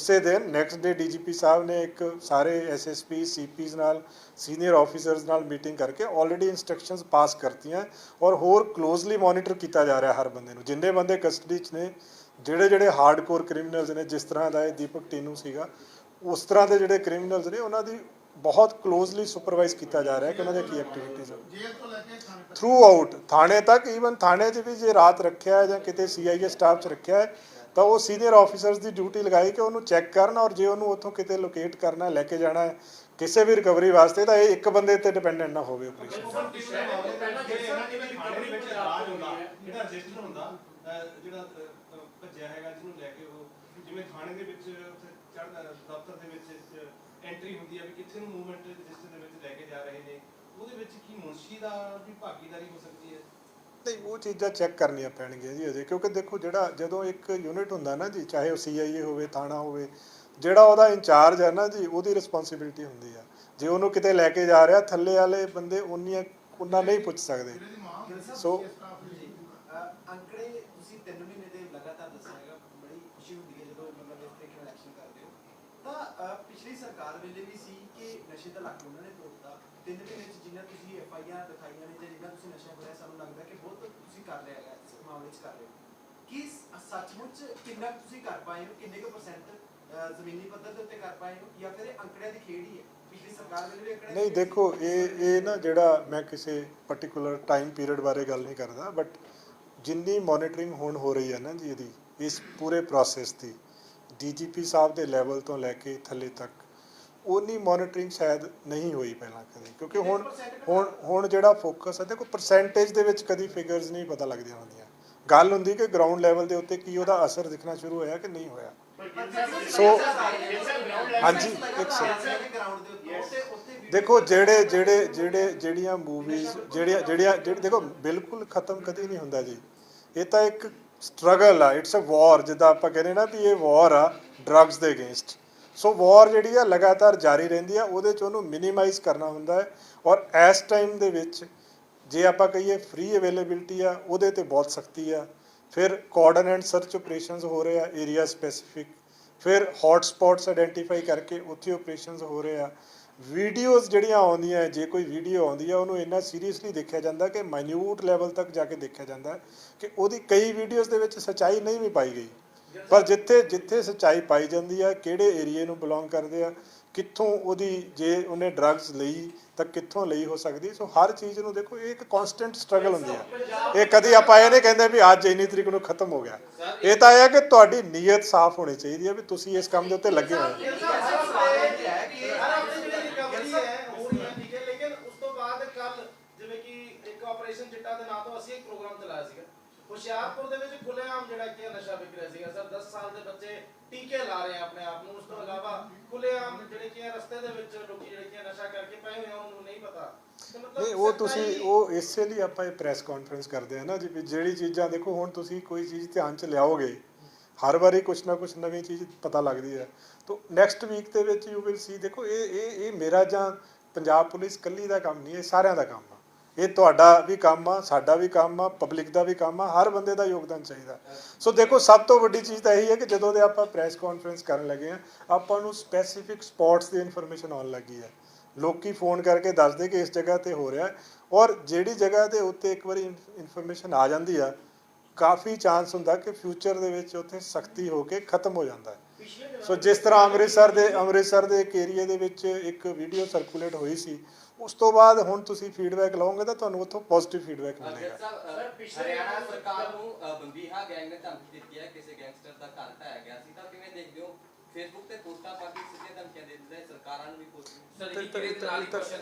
ਡੇ DGP ਸਾਹਿਬ ਨੇ ਇੱਕ ਸਾਰੇ SSP CPs ਨਾਲ, ਸੀਨੀਅਰ ਆਫੀਸਰਸ ਨਾਲ ਮੀਟਿੰਗ ਕਰਕੇ ਆਲਰੇਡੀ ਇੰਸਟਰਕਸ਼ਨਸ ਪਾਸ ਕਰਤੀਆਂ ਔਰ ਹੋਰ ਕਲੋਜ਼ਲੀ ਮੋਨੀਟਰ ਕੀਤਾ ਜਾ ਰਿਹਾ ਹਰ ਬੰਦੇ ਨੂੰ। ਜਿੰਨੇ ਬੰਦੇ ਕਸਟਡੀ 'ਚ ਨੇ, ਜਿਹੜੇ ਹਾਰਡਕੋਰ ਕ੍ਰਿਮੀਨਲਸ ਨੇ, ਜਿਸ ਤਰ੍ਹਾਂ ਦਾ ਇਹ ਦੀਪਕ ਟੀਨੂ ਸੀਗਾ, ਉਸ ਤਰ੍ਹਾਂ ਦੇ ਜਿਹੜੇ ਕ੍ਰਿਮੀਨਲਸ ਨੇ, ਉਹਨਾਂ ਦੀ ਬਹੁਤ ਕਲੋਜ਼ਲੀ ਸੁਪਰਵਾਈਜ਼ ਕੀਤਾ ਜਾ ਰਿਹਾ ਕਿ ਉਹਨਾਂ ਦੀਆਂ ਕੀ ਐਕਟੀਵਿਟੀਜ਼ ਥਰੂ ਆਊਟ ਥਾਣੇ ਤੱਕ। ਈਵਨ ਥਾਣੇ 'ਚ ਵੀ ਜੇ ਰਾਤ ਰੱਖਿਆ ਹੈ ਜਾਂ ਕਿਤੇ CIA ਸਟਾਫ 'ਚ ਰੱਖਿਆ ਹੈ ਤਾਂ ਉਹ ਸੀਨੀਅਰ ਆਫੀਸਰਸ ਦੀ ਡਿਊਟੀ ਲਗਾਈ ਕਿ ਉਹਨੂੰ ਚੈੱਕ ਕਰਨ, ਔਰ ਜੇ ਉਹਨੂੰ ਉੱਥੋਂ ਕਿਤੇ ਲੋਕੇਟ ਕਰਨਾ, ਲੈ ਕੇ ਜਾਣਾ ਹੈ ਕਿਸੇ ਵੀ ਰਿਕਵਰੀ ਵਾਸਤੇ, ਤਾਂ ਇਹ ਇੱਕ ਬੰਦੇ 'ਤੇ ਡਿਪੈਂਡੈਂਟ ਨਾ ਹੋਵੇ ਆਪਰੇਸ਼ਨ। ਜਿਵੇਂ ਥਾਣੇ ਦੇ ਵਿੱਚ ਦਫ਼ਤਰ ਦੇ ਵਿੱਚ ਐਂਟਰੀ ਹੁੰਦੀ ਹੈ ਵੀ ਕਿੱਥੇ ਨੂੰ ਮੂਵਮੈਂਟ ਰਜਿਸਟਰ ਦੇ ਵਿੱਚ ਲੈ ਕੇ ਜਾ ਰਹੇ ਨੇ, ਉਹਦੇ ਵਿੱਚ ਕੀ ਮੁਨਸ਼ੀ ਦਾ ਵੀ ਭਾਗੀਦਾਰੀ ਹੋ ਸਕਦੀ ਹੈ? ਨਹੀਂ, ਉਹ ਚੀਜ਼ਾਂ ਚੈੱਕ ਕਰਨੀਆਂ ਪੈਣਗੀਆਂ ਜੀ ਅਜੇ, ਕਿਉਂਕਿ ਦੇਖੋ ਜਦੋਂ ਇੱਕ ਯੂਨਿਟ ਹੁੰਦਾ ਨਾ ਜੀ, ਚਾਹੇ ਉਹ CIA ਹੋਵੇ, ਥਾਣਾ ਹੋਵੇ, ਜਿਹੜਾ ਉਹਦਾ ਇੰਚਾਰਜ ਹੈ ਨਾ ਜੀ, ਉਹਦੀ ਰਿਸਪੌਂਸਿਬਿਲਿਟੀ ਹੁੰਦੀ ਆ। ਜੇ ਉਹਨੂੰ ਕਿਤੇ ਲੈ ਕੇ ਜਾ ਰਿਹਾ, ਥੱਲੇ ਵਾਲੇ ਬੰਦੇ ਉਹਨਾਂ ਨਹੀਂ ਪੁੱਛ ਸਕਦੇ। ਸੋ ਅੰਕੜੇ ਤੁਸੀਂ 3 ਮਹੀਨੇ ਦੇ ਲਗਾਤਾਰ ਦੱਸਿਆ ਹੈਗਾ, ਬੜੀ ਖੁਸ਼ੀ ਹੁੰਦੀ ਹੈ ਜਦੋਂ ਮਤਲਬ ਇਸ ਤਰੀਕੇ ਨਾਲ ਐਕਸ਼ਨ ਕਰਦੇ ਹੋ। ਤਾਂ ਪਿਛਲੀ ਸਰਕਾਰ ਵੇਲੇ ਵੀ ਸੀ ਕਿ ਨਸ਼ੇ ਦਾ ਲੱਕ ਉਹਨਾਂ ਨੇ ਤੋੜਤਾ। 3 ਮਹੀਨੇ 'ਚ ਜਿੰਨਾ ਤੁਸੀਂ FIR ਦਿਖਾਈਆਂ ਨੇ ਜਾਂ ਜਿੰਨਾ ਤੁਸੀਂ ਨਸ਼ਾ ਫੜਿਆ, ਸਾਨੂੰ ਲੱਗਦਾ ਕਿ ਬਹੁਤ ਤੁਸੀਂ ਕਰ ਲਿਆ ਹੈਗਾ, ਇਸ ਮਾਮਲੇ 'ਚ ਕਰ ਰਹੇ ਹੋ। ਕੀ ਸੱਚਮੁੱਚ ਕਿੰਨਾ ਤੁਸੀਂ ਕਰ ਪਾਏ ਹੋ, ਕਿੰਨੇ ਕੁ % ਜ਼ਮੀਨੀ ਪੱਧਰ ਦੇ ਉੱਤੇ ਕਰ ਪਾਏ ਹੋ, ਜਾਂ ਫਿਰ ਇਹ ਅੰਕੜਿਆਂ ਦੀ ਖੇਡ ਹੀ ਹੈ? ਪਿਛਲੀ ਸਰਕਾਰ ਵੇਲੇ ਵੀ ਅੰਕੜੇ ਨਹੀਂ, ਦੇਖੋ ਇਹ ਨਾ, ਜਿਹੜਾ ਮੈਂ ਕਿਸੇ ਪਾਰਟਿਕੂਲਰ ਟਾਈਮ ਪੀਰੀਅਡ ਬਾਰੇ ਗੱਲ ਨਹੀਂ ਕਰਦਾ, ਬਟ ਜਿੰਨੀ ਮੋਨੀਟਰਿੰਗ ਹੁਣ ਹੋ ਰਹੀ ਹੈ ਨਾ ਜੀ ਇਹਦੀ, ਇਸ ਪੂਰੇ ਪ੍ਰੋਸੈਸ ਦੀ, DGP ਸਾਹਿਬ ਦੇ ਲੈਵਲ ਤੋਂ ਲੈ ਕੇ ਥੱਲੇ ਤੱਕ, ਉਨੀ ਮੋਨੀਟਰਿੰਗ ਸ਼ਾਇਦ ਨਹੀਂ ਹੋਈ ਪਹਿਲਾਂ ਕਦੇ। ਕਿਉਂਕਿ ਹੁਣ ਜਿਹੜਾ ਫੋਕਸ ਹੈ, ਦੇਖੋ ਪਰਸੈਂਟੇਜ ਦੇ ਵਿੱਚ ਕਦੀ ਫਿਗਰਸ ਨਹੀਂ ਪਤਾ ਲੱਗਦੀਆਂ ਹੁੰਦੀਆਂ, ਗੱਲ ਹੁੰਦੀ ਕਿ ਗਰਾਊਂਡ ਲੈਵਲ ਦੇ ਉੱਤੇ ਕੀ ਉਹਦਾ ਅਸਰ ਦਿਖਣਾ ਸ਼ੁਰੂ ਹੋਇਆ ਕਿ ਨਹੀਂ ਹੋਇਆ। ਸੋ ਹਾਂਜੀ, ਇੱਕ ਦੇਖੋ ਜਿਹੜੀਆਂ ਮੂਵੀਜ਼ ਜਿਹੜੀਆਂ ਦੇਖੋ ਬਿਲਕੁਲ ਖਤਮ ਕਦੀ ਨਹੀਂ ਹੁੰਦਾ ਜੀ, ਇਹ ਤਾਂ ਇੱਕ ਸਟਰਗਲ ਆ, ਇਟਸ ਅ ਵਾਰ। ਜਿੱਦਾਂ ਆਪਾਂ ਕਹਿੰਦੇ ਨਾ ਵੀ ਇਹ ਵਾਰ ਆ ਡਰੱਗਸ ਦੇ ਅਗੇਂਸਟ। ਸੋ ਵਾਰ ਜਿਹੜੀ ਆ ਲਗਾਤਾਰ ਜਾਰੀ ਰਹਿੰਦੀ ਆ, ਉਹਦੇ 'ਚ ਉਹਨੂੰ ਮਿਨੀਮਾਈਜ਼ ਕਰਨਾ ਹੁੰਦਾ ਹੈ। ਔਰ ਇਸ ਟਾਈਮ ਦੇ ਵਿੱਚ ਜੇ ਆਪਾਂ ਕਹੀਏ ਫ੍ਰੀ ਅਵੇਲੇਬਿਲਿਟੀ ਆ, ਉਹਦੇ 'ਤੇ ਬਹੁਤ ਸਖਤੀ ਆ। ਫਿਰ ਕੋਆਰਡਨ ਐਂਡ ਸਰਚ ਆਪਰੇਸ਼ਨਸ ਹੋ ਰਹੇ ਆ ਏਰੀਆ ਸਪੈਸੀਫਿਕ, ਫਿਰ ਹੌਟ ਸਪੌਟਸ ਆਈਡੈਂਟੀਫਾਈ ਕਰਕੇ ਉੱਥੇ ਆਪਰੇਸ਼ਨਸ ਹੋ ਰਹੇ ਆ। ਵੀਡੀਓਜ਼ ਜਿਹੜੀਆਂ ਆਉਂਦੀਆਂ, ਜੇ ਕੋਈ ਵੀਡੀਓ ਆਉਂਦੀ ਹੈ ਉਹਨੂੰ ਇੰਨਾ ਸੀਰੀਅਸਲੀ ਦੇਖਿਆ ਜਾਂਦਾ ਕਿ ਮਾਈਨਿਊਟ ਲੈਵਲ ਤੱਕ ਜਾ ਕੇ ਦੇਖਿਆ ਜਾਂਦਾ ਕਿ ਉਹਦੀ ਕਈ ਵੀਡੀਓਜ਼ ਦੇ ਵਿੱਚ ਸੱਚਾਈ ਨਹੀਂ ਵੀ ਪਾਈ ਗਈ, ਪਰ ਜਿੱਥੇ ਜਿੱਥੇ ਸੱਚਾਈ ਪਾਈ ਜਾਂਦੀ ਆ, ਕਿਹੜੇ ਏਰੀਏ ਨੂੰ ਬਿਲੋਂਗ ਕਰਦੇ ਆ, ਕਿੱਥੋਂ ਉਹਦੀ, ਜੇ ਉਹਨੇ ਡਰੱਗਸ ਲਈ ਤਾਂ ਕਿੱਥੋਂ ਲਈ ਹੋ ਸਕਦੀ। ਸੋ ਹਰ ਚੀਜ਼ ਨੂੰ ਦੇਖੋ, ਇਹ ਇੱਕ ਕਨਸਟੈਂਟ ਸਟਰਗਲ ਹੁੰਦੀ ਆ। ਇਹ ਕਦੀ ਆਪਾਂ ਇਹ ਨਹੀਂ ਕਹਿੰਦੇ ਵੀ ਅੱਜ ਇੰਨੀ ਤਰੀਕ ਨੂੰ ਖਤਮ ਹੋ ਗਿਆ। ਇਹ ਤਾਂ ਇਹ ਹੈ ਕਿ ਤੁਹਾਡੀ ਨੀਅਤ ਸਾਫ਼ ਹੋਣੀ ਚਾਹੀਦੀ ਹੈ ਵੀ ਤੁਸੀਂ ਇਸ ਕੰਮ ਦੇ ਉੱਤੇ ਲੱਗੇ ਹੋਏ ਹੋ। ਲੇਕਿਨ ਉਸ ਤੋਂ ਬਾਅਦ ਕੱਲ ਜਿਵੇਂ ਕਿ ਇੱਕ ਆਪਰੇਸ਼ਨ ਚਿੱਟਾ ਦੇ ਨਾਂ ਤੋਂ ਅਸੀਂ ਇੱਕ ਪ੍ਰੋਗਰਾਮ ਚਲਾਇਆ ਸੀਗਾ ਹੁਸ਼ਿਆਰਪੁਰ ਦੇ ਵਿੱਚ ਖੁੱਲ੍ਹੇਆਮ ਜਿਹੜਾ ਕਿ ਨਸ਼ਾ ਵਿਕ ਰਿਹਾ ਸੀਗਾ ਸਰ। 10 ਸਾਲ ਦੇ ਬੱਚੇ ਟੀਕੇ ਲਾ ਰਹੇ ਆ ਆਪਣੇ ਆਪ ਨੂੰ। ਉਸ ਤੋਂ ਇਲਾਵਾ ਖੁੱਲ੍ਹੇਆਮ ਜਿਹੜੇ ਕਿ ਰਸਤੇ ਦੇ ਵਿੱਚ ਲੋਕੀ ਜਿਹੜੇ ਕਿ ਨਸ਼ਾ ਕਰਕੇ ਪਏ ਹੋਏ ਆ, ਉਹਨਾਂ ਨੂੰ ਨਹੀਂ ਪਤਾ। ਨਹੀਂ, ਉਹ ਤੁਸੀਂ ਉਹ ਇਸੇ ਲਈ ਆਪਾਂ ਇਹ ਪ੍ਰੈਸ ਕਾਨਫਰੰਸ ਕਰਦੇ ਆ ਨਾ ਜੀ, ਵੀ ਜਿਹੜੀ ਚੀਜ਼ਾਂ ਦੇਖੋ, ਹੁਣ ਤੁਸੀਂ ਕੋਈ ਚੀਜ਼ ਧਿਆਨ 'ਚ ਲਿਆਓਗੇ, ਹਰ ਵਾਰੀ ਕੁਛ ਨਾ ਕੁਛ ਨਵੀਂ ਚੀਜ਼ ਪਤਾ ਲੱਗਦੀ ਹੈ। ਤਾਂ ਨੈਕਸਟ ਵੀਕ ਦੇ ਵਿੱਚ ਯੂ ਵਿਲ ਸੀ। ਦੇਖੋ, ਇਹ ਮੇਰਾ ਜਾਂ ਪੰਜਾਬ ਪੁਲਿਸ ਇਕੱਲੀ ਦਾ ਕੰਮ ਨਹੀਂ, ਇਹ ਸਾਰਿਆਂ ਦਾ ਕੰਮ ਆ। ਇਹ ਤੁਹਾਡਾ ਵੀ ਕੰਮ ਆ, ਸਾਡਾ ਵੀ ਕੰਮ ਆ, ਪਬਲਿਕ ਦਾ ਵੀ ਕੰਮ ਆ, ਹਰ ਬੰਦੇ ਦਾ ਯੋਗਦਾਨ ਚਾਹੀਦਾ। ਸੋ ਦੇਖੋ, ਸਭ ਤੋਂ ਵੱਡੀ ਚੀਜ਼ ਤਾਂ ਇਹੀ ਹੈ ਕਿ ਜਦੋਂ ਦੇ ਆਪਾਂ ਪ੍ਰੈਸ ਕਾਨਫਰੰਸ ਕਰਨ ਲੱਗੇ ਆ, ਆਪਾਂ ਨੂੰ ਸਪੈਸੀਫਿਕ ਸਪੌਟਸ ਦੀ ਇਨਫੋਰਮੇਸ਼ਨ ਆਉਣ ਲੱਗੀ ਹੈ। ਲੋਕੀ ਫੋਨ ਕਰਕੇ ਦੱਸਦੇ ਕਿ ਇਸ ਜਗ੍ਹਾ 'ਤੇ ਹੋ ਰਿਹਾ, ਔਰ ਜਿਹੜੀ ਜਗ੍ਹਾ ਦੇ ਉੱਤੇ ਇੱਕ ਵਾਰੀ ਇਨਫੋਰਮੇਸ਼ਨ ਆ ਜਾਂਦੀ ਆ, ਕਾਫੀ ਚਾਂਸ ਹੁੰਦਾ ਕਿ ਫਿਊਚਰ ਦੇ ਵਿੱਚ ਉੱਥੇ ਸਖਤੀ ਹੋ ਕੇ ਖਤਮ ਹੋ ਜਾਂਦਾ ਹੈ। ਸੋ ਜਿਸ ਤਰ੍ਹਾਂ ਅੰਮ੍ਰਿਤਸਰ ਦੇ ਇੱਕ ਏਰੀਏ ਦੇ ਵਿੱਚ ਇੱਕ ਵੀਡੀਓ ਸਰਕੂਲੇਟ ਹੋਈ ਸੀ, ਉਸ ਤੋਂ ਬਾਅਦ ਹੁਣ ਤੁਸੀਂ ਫੀਡਬੈਕ ਲਓਗੇ ਤਾਂ ਤੁਹਾਨੂੰ ਉੱਥੋਂ ਪੋਜ਼ਿਟਿਵ ਫੀਡਬੈਕ ਮਿਲੇਗਾ। ਹਰਿਆਣਾ ਸਰਕਾਰ ਨੂੰ ਬੰਬੀਹਾ ਗੈਂਗ ਨੇ ਧਮਕੀ ਦਿੱਤੀ ਹੈ, ਕਿਸੇ ਗੈਂਗਸਟਰ ਦਾ ਘਰ ਢਾਇਆ ਗਿਆ ਸੀ, ਤਾਂ ਕਿਵੇਂ ਦੇਖਦੇ ਹੋ? ਫੇਸਬੁੱਕ ਤੇ ਪੋਸਟਾਂ ਪਾ ਕੇ ਸਿੱਧੀਆਂ ਧਮਕੀਆਂ ਦੇ ਦਿੰਦੇ, ਸਰਕਾਰਾਂ ਨੂੰ ਵੀ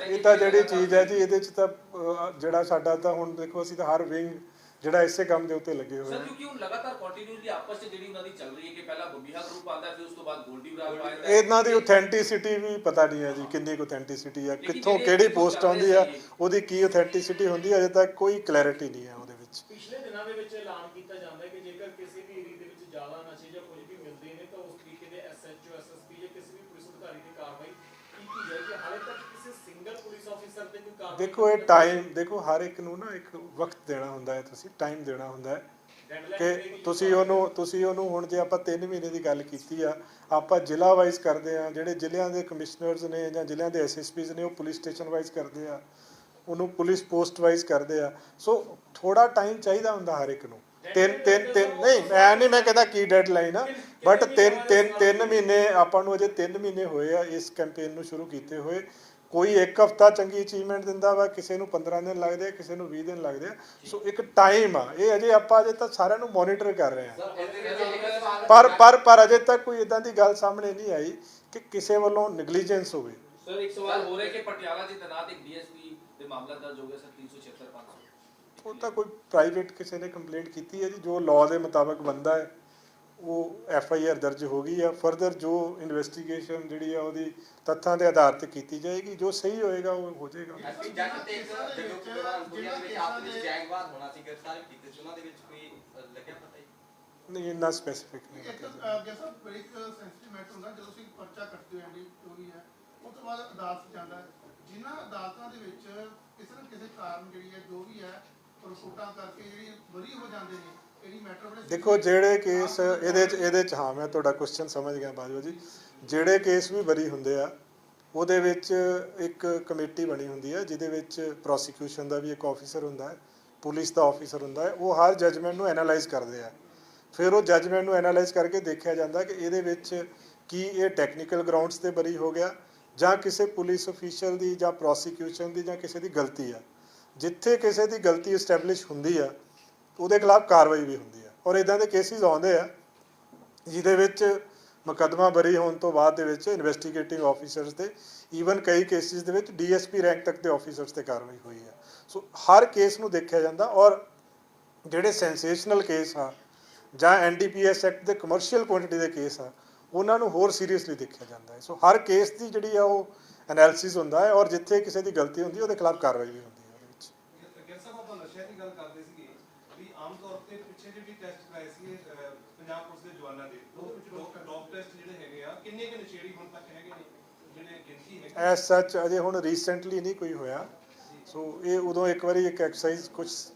ਇਹ ਤਾਂ ਜਿਹੜੀ ਚੀਜ਼ ਹੈ ਜੀ, ਇਹਦੇ 'ਚ ਤਾਂ ਜਿਹੜਾ ਸਾਡਾ ਤਾਂ ਹੁਣ ਦੇਖੋ, ਅਸੀਂ ਤਾਂ ਹਰ ਵਿੰਗ ਜਿਹੜਾ ਇਸੇ ਕੰਮ ਦੇ ਉੱਤੇ ਲੱਗੇ ਹੋਏ ਸਰ, ਕਿਉਂਕਿ ਹੁਣ ਲਗਾਤਾਰ ਕੰਟੀਨਿਊਸਲੀ ਆਪਸ 'ਚ ਜਿਹੜੀ ਉਹਨਾਂ ਦੀ ਚੱਲ ਰਹੀ ਹੈ ਕਿ ਪਹਿਲਾਂ ਬੰਬੀਹਾ ਗਰੁੱਪ ਆਉਂਦਾ, ਫਿਰ ਉਸ ਤੋਂ ਬਾਅਦ ਗੋਲਡੀ ਬਰਾੜ ਆਉਂਦਾ। ਇਹਨਾਂ ਦੀ ਆਥੈਂਟਿਸਿਟੀ ਵੀ ਪਤਾ ਨਹੀਂ ਹੈ ਜੀ, ਕਿੰਨੀ ਕੁ ਆਥੈਂਟਿਸਿਟੀ ਹੈ, ਕਿੱਥੋਂ ਕਿਹੜੀ ਪੋਸਟ ਆਉਂਦੀ ਆ, ਉਹਦੀ ਕੀ ਆਥੈਂਟਿਸਿਟੀ ਹੁੰਦੀ ਹੈ, ਅਜੇ ਤੱਕ ਕੋਈ ਕਲੈਰਿਟੀ ਨਹੀਂ ਹੈ ਉਹਦੇ ਵਿੱਚ। ਪਿਛਲੇ ਦਿਨਾਂ ਦੇ ਵਿੱਚ ਐਲਾਨ ਕੀਤਾ ਜਾਂਦਾ ਹੈ ਕਿ ਜੇਕਰ ਕਿਸੇ ਵੀ ਏਰੀਆ ਦੇ ਵਿੱਚ ਜ਼ਿਆਦਾ ਨਸ਼ੇ ਜਾਂ ਕੁਝ ਵੀ ਮਿਲਦੇ ਨੇ ਤਾਂ ਉਸ ਤਰੀਕੇ ਦੇ ਐਸਐਚਓ, ਐਸਐਸਪੀ ਜਾਂ ਕਿਸੇ ਵੀ ਪੁਲਿਸ ਅਧਿਕਾਰੀ ਦੀ ਕਾਰਵਾਈ ਕੀਤੀ ਜਾਏਗੀ। ਹਾਲੇ ਤੱਕ ਕਿਸੇ ਸਿੰਗਲ ਪੁਲਿਸ ਆਫੀਸਰ ਤੇ ਕੋਈ ਕਾਰਵਾਈ ਦੇਖੋ, ਇਹ ਟਾਈਮ ਦੇਖੋ, ਹਰ ਇੱਕ ਨੂੰ ਨਾ ਇੱਕ ਵਕਤ ਦੇਣਾ ਹੁੰਦਾ ਹੈ, ਤੁਸੀਂ ਟਾਈਮ ਦੇਣਾ ਹੁੰਦਾ ਹੈ ਕਿ ਤੁਸੀਂ ਉਹਨੂੰ ਹੁਣ ਜੇ ਆਪਾਂ 3 ਮਹੀਨੇ ਦੀ ਗੱਲ ਕੀਤੀ ਆ, ਆਪਾਂ ਜ਼ਿਲ੍ਹਾ ਵਾਈਜ਼ ਕਰਦੇ ਆ, ਜਿਹੜੇ ਜ਼ਿਲ੍ਹਿਆਂ ਦੇ ਕਮਿਸ਼ਨਰਸ ਨੇ ਜਾਂ ਜ਼ਿਲ੍ਹਿਆਂ ਦੇ ਐਸਐਸਪੀਜ਼ ਨੇ ਉਹ ਪੁਲਿਸ ਸਟੇਸ਼ਨ ਵਾਈਜ਼ ਕਰਦੇ ਆ, ਉਹਨੂੰ ਪੁਲਿਸ ਪੋਸਟ ਵਾਈਜ਼ ਕਰਦੇ ਆ। ਸੋ ਥੋੜਾ ਟਾਈਮ ਚਾਹੀਦਾ ਹੁੰਦਾ ਹਰ ਇੱਕ ਨੂੰ। ਤਿੰਨ ਨਹੀਂ ਮੈਂ ਕਹਿੰਦਾ ਕੀ ਡੈਡਲਾਈਨ ਆ, ਬਟ 3 ਮਹੀਨੇ ਆਪਾਂ ਨੂੰ, ਅਜੇ 3 ਮਹੀਨੇ ਹੋਏ ਆ ਇਸ ਕੈਂਪੇਨ ਨੂੰ ਸ਼ੁਰੂ ਕੀਤੇ ਹੋਏ। ਕੋਈ ਇੱਕ ਹਫ਼ਤਾ ਚੰਗੀ ਅਚੀਵਮੈਂਟ ਦਿੰਦਾ ਵਾ, ਕਿਸੇ ਨੂੰ 15 ਦਿਨ ਲੱਗਦੇ ਆ, ਕਿਸੇ ਨੂੰ 20 ਦਿਨ ਲੱਗਦੇ ਆ। ਸੋ ਇੱਕ ਟਾਈਮ ਆ, ਇਹ ਅਜੇ ਤਾਂ ਸਾਰਿਆਂ ਨੂੰ ਮੋਨੀਟਰ ਕਰ ਰਹੇ ਆ, ਪਰ ਅਜੇ ਤੱਕ ਕੋਈ ਇਦਾਂ ਦੀ ਗੱਲ ਸਾਹਮਣੇ ਨਹੀਂ ਆਈ ਕਿ ਕਿਸੇ ਵੱਲੋਂ ਨੈਗਲੀਜੈਂਸ ਹੋਵੇ। ਸਰ, ਇੱਕ ਸਵਾਲ ਹੋ ਰਿਹਾ ਕਿ ਪਟਿਆਲਾ 'ਚ ਤੈਨਾਤ ਇੱਕ ਡੀਐਸਪੀ ਦੇ ਮਾਮਲਾ ਦਰਜ ਹੋ ਗਿਆ ਸਰ, 376-500। ਉਹ ਤਾਂ ਕੋਈ ਪ੍ਰਾਈਵੇਟ ਕਿਸੇ ਨੇ ਕੰਪਲੇਂਟ ਕੀਤੀ ਹੈ ਜੀ, ਜੋ ਲਾਅ ਦੇ ਮੁਤਾਬਕ ਬਣਦਾ ਹੈ ਉਹ ਐਫਆਈਆਰ ਦਰਜ ਹੋ ਗਈ ਆ। ਫਰਦਰ ਜੋ ਇਨਵੈਸਟੀਗੇਸ਼ਨ ਜਿਹੜੀ ਆ ਉਹਦੀ ਤੱਥਾਂ ਦੇ ਆਧਾਰ ਤੇ ਕੀਤੀ ਜਾਏਗੀ, ਜੋ ਸਹੀ ਹੋਏਗਾ ਉਹ ਹੋ ਜਾਏਗਾ। ਨਹੀਂ, ਇੰਨਾ ਸਪੈਸੀਫਿਕ ਨਹੀਂ। ਜੈਸਾ ਬੜੀ ਸੈਂਸਿਟਿਵ ਮੈਟਰ ਹੁੰਦਾ, ਜਦੋਂ ਤੁਸੀਂ ਪਰਚਾ ਕੱਟਦੇ ਹੋ ਜੋ ਵੀ ਹੈ, ਉਸ ਤੋਂ ਬਾਅਦ ਅਦਾਲਤ ਜਾਂਦਾ ਹੈ। ਜਿਨ੍ਹਾਂ ਅਦਾਲਤਾਂ ਦੇ ਵਿੱਚ ਕਿਸੇ ਨਾ ਕਿਸੇ ਕਾਰਨ ਜਿਹੜੀ ਹੈ ਜੋ ਵੀ ਹੈ ਰਿਪੋਰਟਾਂ ਕਰਕੇ ਜਿਹੜੀ ਬਰੀ ਹੋ ਜਾਂਦੇ ਨੇ, ਜਿਹੜੀ ਮੈਟਰ ਬੜੇ ਦੇਖੋ, ਜਿਹੜੇ ਕੇਸ ਇਹਦੇ 'ਚ ਹਾਂ, ਮੈਂ ਤੁਹਾਡਾ ਕੁਐਸਚਨ ਸਮਝ ਗਿਆ ਬਾਜਵਾ ਜੀ। ਜਿਹੜੇ ਕੇਸ ਵੀ ਬਰੀ ਹੁੰਦੇ ਆ ਉਹਦੇ ਵਿੱਚ ਇੱਕ ਕਮੇਟੀ ਬਣੀ ਹੁੰਦੀ ਹੈ, ਜਿਹਦੇ ਵਿੱਚ ਪ੍ਰੋਸੀਕਿਊਸ਼ਨ ਦਾ ਵੀ ਇੱਕ ਆਫੀਸਰ ਹੁੰਦਾ ਹੈ, ਪੁਲਿਸ ਦਾ ਆਫੀਸਰ ਹੁੰਦਾ ਹੈ। ਉਹ ਹਰ ਜਜਮੈਂਟ ਨੂੰ ਐਨਾਲਾਈਜ਼ ਕਰਦੇ ਆ। ਫਿਰ ਉਹ ਜਜਮੈਂਟ ਨੂੰ ਐਨਾਲਾਈਜ਼ ਕਰਕੇ ਦੇਖਿਆ ਜਾਂਦਾ ਕਿ ਇਹਦੇ ਵਿੱਚ ਕੀ ਇਹ ਟੈਕਨੀਕਲ ਗਰਾਊਂਡਸ 'ਤੇ ਬਰੀ ਹੋ ਗਿਆ ਜਾਂ ਕਿਸੇ ਪੁਲਿਸ ਅਫੀਸ਼ੀਅਲ ਦੀ ਜਾਂ ਪ੍ਰੋਸੀਕਿਊਸ਼ਨ ਦੀ ਜਾਂ ਕਿਸੇ ਦੀ ਗਲਤੀ ਆ। ਜਿੱਥੇ ਕਿਸੇ ਦੀ ਗਲਤੀ ਇਸਟੈਬਲਿਸ਼ ਹੁੰਦੀ ਆ ਉਹਦੇ ਖਿਲਾਫ ਕਾਰਵਾਈ ਵੀ ਹੁੰਦੀ ਆ। ਔਰ ਇੱਦਾਂ ਦੇ ਕੇਸਿਸ ਆਉਂਦੇ ਆ ਜਿਹਦੇ ਵਿੱਚ ਮੁਕੱਦਮਾ ਬਰੀ ਹੋਣ ਤੋਂ ਬਾਅਦ ਦੇ ਵਿੱਚ ਇਨਵੈਸਟੀਗੇਟਿੰਗ ਆਫੀਸਰਸ ਤੇ ਈਵਨ ਕਈ ਕੇਸਿਸ ਦੇ ਵਿੱਚ ਡੀਐਸਪੀ ਰੈਂਕ ਤੱਕ ਦੇ ਆਫੀਸਰਸ ਤੇ ਕਾਰਵਾਈ ਹੋਈ ਆ। ਸੋ ਹਰ ਕੇਸ ਨੂੰ ਦੇਖਿਆ ਜਾਂਦਾ, ਔਰ ਜਿਹੜੇ ਸੈਂਸੇਸ਼ਨਲ ਕੇਸ ਆ ਜਾਂ ਐਨਡੀਪੀਐਸ ਐਕਟ ਦੇ ਕਮਰਸ਼ੀਅਲ ਕੁਆਂਟੀਟੀ ਦੇ ਕੇਸ ਆ, ਉਹਨਾਂ ਨੂੰ ਹੋਰ ਸੀਰੀਅਸਲੀ ਦੇਖਿਆ ਜਾਂਦਾ ਹੈ। ਸੋ ਹਰ ਕੇਸ ਦੀ ਜਿਹੜੀ ਆ ਉਹ ਐਨਾਲਿਸਿਸ ਹੁੰਦਾ ਹੈ, ਔਰ ਜਿੱਥੇ ਕਿਸੇ ਦੀ ਗਲਤੀ ਹੁੰਦੀ ਉਹਦੇ ਖਿਲਾਫ ਕਾਰਵਾਈ ਵੀ ਹੁੰਦੀ ਹੈ ਉਹਦੇ ਵਿੱਚ। ਗਿਰ ਸਾਹਿਬ, ਆਪਾਂ ਨਸ਼ਿਆਂ ਦੀ ਗੱਲ ਕਰਦੇ ਸੀਗੇ ਵੀ ਆਮ ਤੌਰ ਤੇ ਪਿੱਛੇ ਜਿਹੇ ਵੀ ਟੈਸਟ ਕਰਾਏ ਸੀਗੇ ਪੰਜਾਬ ਪੁਲਿਸ ਦੇ ਜਵਾਨਾਂ ਦੇ, ਉਹਦੇ ਵਿੱਚ ਡੋਪ ਟੈਸਟ ਜਿਹੜੇ ਹੈਗੇ ਆ, ਕਿੰਨੇ ਕੁ ਨਸ਼ੇੜੀ ਹੁਣ ਤੱਕ ਹੈਗੇ ਨੇ ਜਿਹੜੇ ਗਿਣਤੀ ਹੈ? ਐਸ ਸੱਚ ਅਜੇ ਹੁਣ ਰੀਸੈਂਟਲੀ ਨਹੀਂ ਕੋਈ ਹੋਇਆ। ਸੋ ਇਹ ਉਦੋਂ ਇੱਕ ਵਾਰੀ ਇੱਕ ਐਕਸਰਸਾਈਜ਼ ਕੁਝ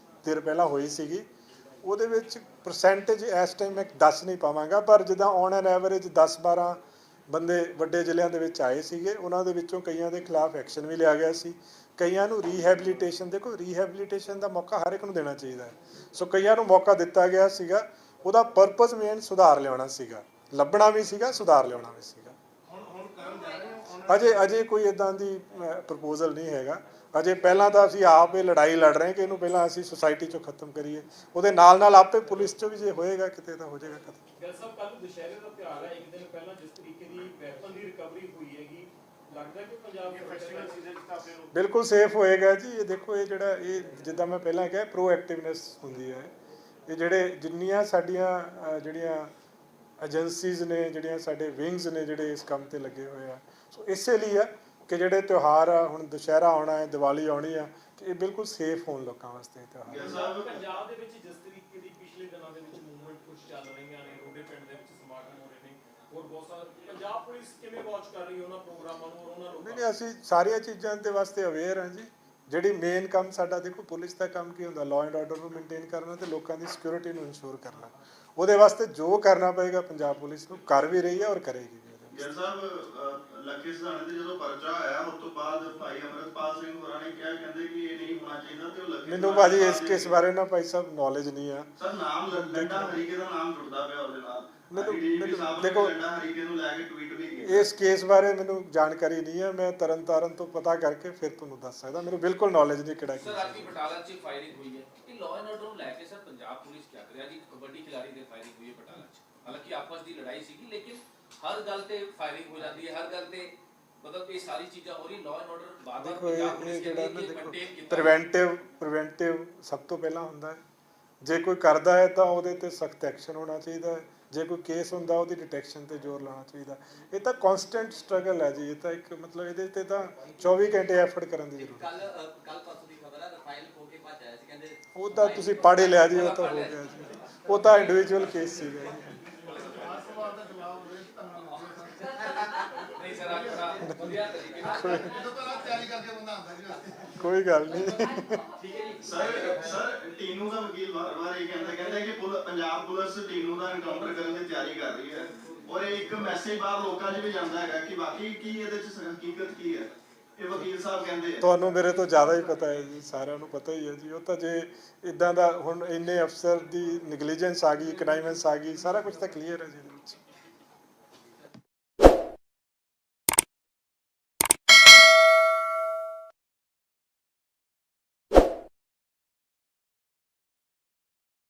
ਦੇਰ ਪਹਿਲਾਂ ਹੋਈ ਸੀਗੀ, ਉਹਦੇ ਵਿੱਚ ਪਰਸੈਂਟੇਜ ਇਸ ਟਾਈਮ ਮੈਂ ਦੱਸ ਨਹੀਂ ਪਾਵਾਂਗਾ, ਪਰ ਜਿੱਦਾਂ ਔਨ ਐਨ ਐਵਰੇਜ 10-12 ਬੰਦੇ ਵੱਡੇ ਜ਼ਿਲ੍ਹਿਆਂ ਦੇ ਵਿੱਚ ਆਏ ਸੀਗੇ, ਉਹਨਾਂ ਦੇ ਵਿੱਚੋਂ ਕਈਆਂ ਦੇ ਖਿਲਾਫ ਐਕਸ਼ਨ ਵੀ ਲਿਆ ਗਿਆ ਸੀ, ਕਈਆਂ ਨੂੰ ਰੀਹੈਬਿਲਿਟੇਸ਼ਨ, ਦੇਖੋ ਰੀਹੈਬਿਲਿਟੇਸ਼ਨ ਦਾ ਮੌਕਾ ਹਰ ਇੱਕ ਨੂੰ ਦੇਣਾ ਚਾਹੀਦਾ ਹੈ, ਸੋ ਕਈਆਂ ਨੂੰ ਮੌਕਾ ਦਿੱਤਾ ਗਿਆ ਸੀਗਾ। ਉਹਦਾ ਪਰਪਸ ਮੇਨ ਸੁਧਾਰ ਲਿਆਉਣਾ ਸੀਗਾ, ਲੱਭਣਾ ਵੀ ਸੀਗਾ, ਸੁਧਾਰ ਲਿਆਉਣਾ ਵੀ ਸੀਗਾ। ਹੁਣ ਕਰਨ ਜਾ ਰਹੇ ਹੋ ਅਜੇ ਕੋਈ ਇਦਾਂ ਦੀ ਪ੍ਰਪੋਜ਼ਲ ਨਹੀਂ ਹੈਗਾ। ਅਜੇ ਪਹਿਲਾਂ ਤਾਂ ਅਸੀਂ ਆਪ ਇਹ ਲੜਾਈ ਲੜ ਰਹੇ ਕਿ ਇਹਨੂੰ ਪਹਿਲਾਂ ਅਸੀਂ ਸੁਸਾਇਟੀ 'ਚੋਂ ਖਤਮ ਕਰੀਏ, ਉਹਦੇ ਨਾਲ ਨਾਲ ਆਪੇ ਪੁਲਿਸ 'ਚੋਂ ਵੀ ਜੇ ਹੋਏਗਾ ਕਿਤੇ ਤਾਂ ਹੋ ਜਾਏਗਾ ਖਤਮ। ਗਿੱਲ ਸਾਹਿਬ, ਕੱਲ੍ਹ ਦੁਸ਼ਹਿਰੇ ਦਾ ਤਿਉਹਾਰ ਹੈ, ਇੱਕ ਦਿਨ ਪਹਿਲਾਂ ਜਿਸ ਤਰੀਕੇ ਦੀ ਵੈਪਨ ਦੀ ਰਿਕਵਰੀ ਹੋਈ ਹੈਗੀ, ਲੱਗਦਾ ਕਿ ਪੰਜਾਬ ਫੈਸਟੀਵਲ ਸੀਜ਼ਨ ਤਾਂ ਆਪਣੇ ਨੂੰ ਬਿਲਕੁਲ ਸੇਫ ਹੋਏਗਾ ਜੀ। ਇਹ ਦੇਖੋ, ਇਹ ਜਿਹੜਾ ਇਹ ਜਿੱਦਾਂ ਮੈਂ ਪਹਿਲਾਂ ਕਿਹਾ ਪ੍ਰੋਐਕਟਿਵਨੈਸ ਹੁੰਦੀ ਹੈ। ਇਹ ਜਿਹੜੇ ਜਿੰਨੀਆਂ ਸਾਡੀਆਂ ਜਿਹੜੀਆਂ ਏਜੰਸੀਜ਼ ਨੇ, ਜਿਹੜੀਆਂ ਸਾਡੇ ਵਿੰਗਸ ਨੇ ਜਿਹੜੇ ਇਸ ਕੰਮ ਤੇ ਲੱਗੇ ਹੋਏ ਆ, ਸੋ ਇਸੇ ਲਈ ਆ ਕਿ ਜਿਹੜੇ ਤਿਉਹਾਰ ਆ, ਹੁਣ ਦੁਸ਼ਹਿਰਾ ਆਉਣਾ ਹੈ, ਦੀਵਾਲੀ ਆਉਣੀ ਆ, ਕਿ ਇਹ ਬਿਲਕੁਲ ਸੇਫ ਹੋਣ ਲੋਕਾਂ ਵਾਸਤੇ ਇਹ ਤਿਉਹਾਰ। ਗਿੱਲ ਸਾਹਿਬ ਪੰਜਾਬ ਦੇ ਵਿੱਚ ਜਿਸ ਤਰੀਕੇ ਦੀ ਪਿਛਲੇ ਦਿਨਾਂ ਦੇ ਵਿੱਚ ਮੂਵਮੈਂਟ ਕੁਝ ਚੱਲ ਰਹੀਆਂ ਨੇ, ਰੋਡੇ ਪਿੰਡ ਦੇ ਵਿੱਚ ਸਮਾਗਮ ਹੋ ਰਹੇ ਨੇ, ਹੋਰ ਬਹੁਤ ਸਾਰੇ, ਪੰਜਾਬ ਪੁਲਿਸ ਕਿਵੇਂ ਵਾਚ ਕਰ ਰਹੀ ਹੈ ਉਹਨਾਂ ਪ੍ਰੋਗਰਾਮਾਂ ਨੂੰ ਔਰ ਉਹਨਾਂ ਲੋਕਾਂ ਨਹੀਂ, ਅਸੀਂ ਸਾਰੀਆਂ ਚੀਜ਼ਾਂ ਦੇ ਵਾਸਤੇ ਅਵੇਅਰ ਹਾਂ ਜੀ। ਜਿਹੜੀ ਮੇਨ ਕੰਮ ਸਾਡਾ, ਦੇਖੋ ਪੁਲਿਸ ਦਾ ਕੰਮ ਕੀ ਹੁੰਦਾ, ਲਾਅ ਐਂਡ ਆਰਡਰ ਨੂੰ ਮੇਨਟੇਨ ਕਰਨਾ ਤੇ ਲੋਕਾਂ ਦੀ ਸਿਕਿਉਰਿਟੀ ਨੂੰ ਇਨਸ਼ੋਰ ਕਰਨਾ। ਉਹਦੇ ਵਾਸਤੇ ਜੋ ਕਰਨਾ ਪਏਗਾ ਪੰਜਾਬ ਪੁਲਿਸ ਨੂੰ ਕਰ ਵੀ ਰਹੀ ਹੈ ਔਰ ਕਰੇਗੀ ਵੀ। ਗਿੱਲ ਸਾਹਿਬ ਲੱਖੇ ਸਿਧਾਣੇ ਤੇ ਜਦੋਂ ਪਰਚਾ ਆਇਆ ਉਸ ਤੋਂ ਬਾਅਦ ਭਾਈ ਅਮਰਪਾਲ ਸਿੰਘ ਹੋਰਾਂ ਨੇ ਕਿਹਾ, ਕਹਿੰਦੇ ਕਿ ਇਹ ਨਹੀਂ ਹੋਣਾ ਚਾਹੀਦਾ, ਤੇ ਉਹ ਲੱਖੇ ਮੈਨੂੰ ਭਾਜੀ ਇਸ ਕੇਸ ਬਾਰੇ ਨਾ ਭਾਈ ਸਾਹਿਬ ਨੌਲੇਜ ਨਹੀਂ ਆ। ਸਰ ਨਾਮ ਲੰਡਾ ਹਰੀਕੇ ਦਾ ਨਾਮ ਜੁੜਦਾ ਪਿਆ ਉਹਦੇ ਨਾਲ। ਦੇਖੋ, ਦੇਖੋ ਲੰਡਾ ਹਰੀਕੇ ਨੂੰ ਲੈ ਕੇ ਟਵੀਟ ਵੀ ਕੀਤਾ। ਇਸ ਕੇਸ ਬਾਰੇ ਮੈਨੂੰ ਜਾਣਕਾਰੀ ਨਹੀਂ ਹੈ, ਮੈਂ ਤਰਨਤਾਰਨ ਤੋਂ ਪਤਾ ਕਰਕੇ ਫਿਰ ਤੁਹਾਨੂੰ ਦੱਸ ਸਕਦਾ। ਮੈਨੂੰ ਬਿਲਕੁਲ ਨੌਲੇਜ ਨਹੀਂ ਕਿਹੜਾ ਸਰ ਅੱਜ ਬਟਾਲਾ 'ਚ ਫਾਇਰਿੰਗ ਹੋਈ ਹੈ, ਇਹ ਲਾਅ ਐਂਡ ਆਰਡਰ ਨੂੰ ਲੈ ਕੇ ਸਰ ਪੰਜਾਬ ਪੁਲਿਸ ਕੀ ਕਰ ਰਹੀ ਹੈ ਜੀ? ਕਬੱਡੀ ਖਿਡਾਰੀ ਦੇ ਫਾਇਰਿੰਗ ਹੋਈ ਹੈ ਬਟਾਲਾ 'ਚ, ਹਾਲਾਂਕਿ ਆਪਸ ਦੀ ਲੜਾਈ ਸੀਗੀ, ਲੇਕਿਨ ਹਰ ਗੱਲ ਤੇ ਫਾਇਰਿੰਗ ਹੋ ਜਾਂਦੀ ਹੈ, ਹਰ ਗੱਲ ਤੇ ਮਤਲਬ ਇਹ ਸਾਰੀ ਚੀਜ਼ਾਂ ਹੋ ਰਹੀ। ਲਾਅ ਐਂਡ ਆਰਡਰ ਬਾਰ-ਬਾਰ ਦੇਖੋ, ਪੰਜਾਬ ਇਹ ਜਿਹੜਾ ਨਾ ਦੇਖੋ maintain ਪ੍ਰੀਵੈਂਟਿਵ ਸਭ ਤੋਂ ਪਹਿਲਾਂ ਹੁੰਦਾ ਹੈ। ਜੇ ਕੋਈ ਕਰਦਾ ਹੈ ਤਾਂ ਉਹਦੇ ਤੇ ਸਖਤ ਐਕਸ਼ਨ ਹੋਣਾ ਚਾਹੀਦਾ ਹੈ। ਜੇ ਕੋਈ ਕੇਸ ਹੁੰਦਾ ਉਹਦੀ ਡਿਟੈਕਸ਼ਨ ਤੇ ਜ਼ੋਰ ਲਾਉਣਾ ਚਾਹੀਦਾ। ਇਹ ਤਾਂ ਕਨਸਟੈਂਟ ਸਟਰਗਲ ਹੈ ਜੀ। ਇਹ ਤਾਂ ਇੱਕ ਮਤਲਬ ਇਹਦੇ ਤੇ ਤਾਂ 24 ਘੰਟੇ ਐਫਰਟ ਕਰਨ ਦੀ ਜ਼ਰੂਰਤ ਹੈ। ਕੱਲ ਪਰਸੋਂ ਦੀ ਖਬਰ ਹੈ, ਰਫਾਇਲ ਖੋ ਕੇ ਭੱਜ ਆਇਆ ਸੀ, ਕਹਿੰਦੇ ਉਹ ਤਾਂ ਤੁਸੀਂ ਪੜ੍ਹ ਹੀ ਲਿਆ ਜੀ, ਉਹ ਤਾਂ ਹੋ ਗਿਆ ਜੀ, ਉਹ ਤਾਂ ਇੰਡੀਵਿਜੂਅਲ ਕੇਸ ਸੀਗਾ ਜੀ। ਸਵਾਲ ਦਾ ਜਵਾਬ ਹੋ ਰਿਹਾ ਧੰਨਵਾਦ ਨਹੀਂ ਸਰ, ਅੱਜ ਬੜਾ ਵਧੀਆ ਤਰੀਕੇ ਨਾਲ ਜਦੋਂ ਪਹਿਲਾਂ ਤਿਆਰੀ ਕਰਕੇ ਬੰਦਾ ਆਉਂਦਾ ਜੀ। ਕੋਈ ਗੱਲ ਨਹੀਂ। ਠੀਕ ਹੈ ਜੀ। ਸਰ ਟੀਨੂ ਦਾ ਵਕੀਲ ਵਾਰ-ਵਾਰ ਇਹ ਕਹਿੰਦਾ ਕਿ ਪੰਜਾਬ ਪੁਲਿਸ ਟੀਨੂ ਦਾ ਐਨਕਾਊਂਟਰ ਕਰਨ ਦੀ ਤਿਆਰੀ ਕਰ ਰਹੀ ਹੈ, ਔਰ ਇਹ ਇੱਕ ਮੈਸੇਜ ਬਾਹਰ ਲੋਕਾਂ 'ਚ ਵੀ ਜਾਂਦਾ ਹੈਗਾ ਕਿ ਬਾਕੀ ਕੀ ਇਹਦੇ 'ਚ ਹਕੀਕਤ ਕੀ ਹੈ, ਇਹ ਵਕੀਲ ਸਾਹਿਬ ਕਹਿੰਦੇ ਆ। ਤੁਹਾਨੂੰ ਮੇਰੇ ਤੋਂ ਜ਼ਿਆਦਾ ਹੀ ਪਤਾ ਹੈ ਜੀ, ਸਾਰਿਆਂ ਨੂੰ ਪਤਾ ਹੀ ਹੈ ਜੀ। ਉਹ ਤਾਂ ਜੇ ਇਦਾਂ ਦਾ ਹੁਣ ਇੰਨੇ ਅਫਸਰ ਦੀ ਨੈਗਲੀਜੈਂਸ ਆ ਗਈ, ਕਨਾਈਵੈਂਸ ਆ ਗਈ, ਸਾਰਾ ਕੁਝ ਤਾਂ ਕਲੀਅਰ ਹੈ ਜੀ ਇਹਦੇ ਵਿੱਚ।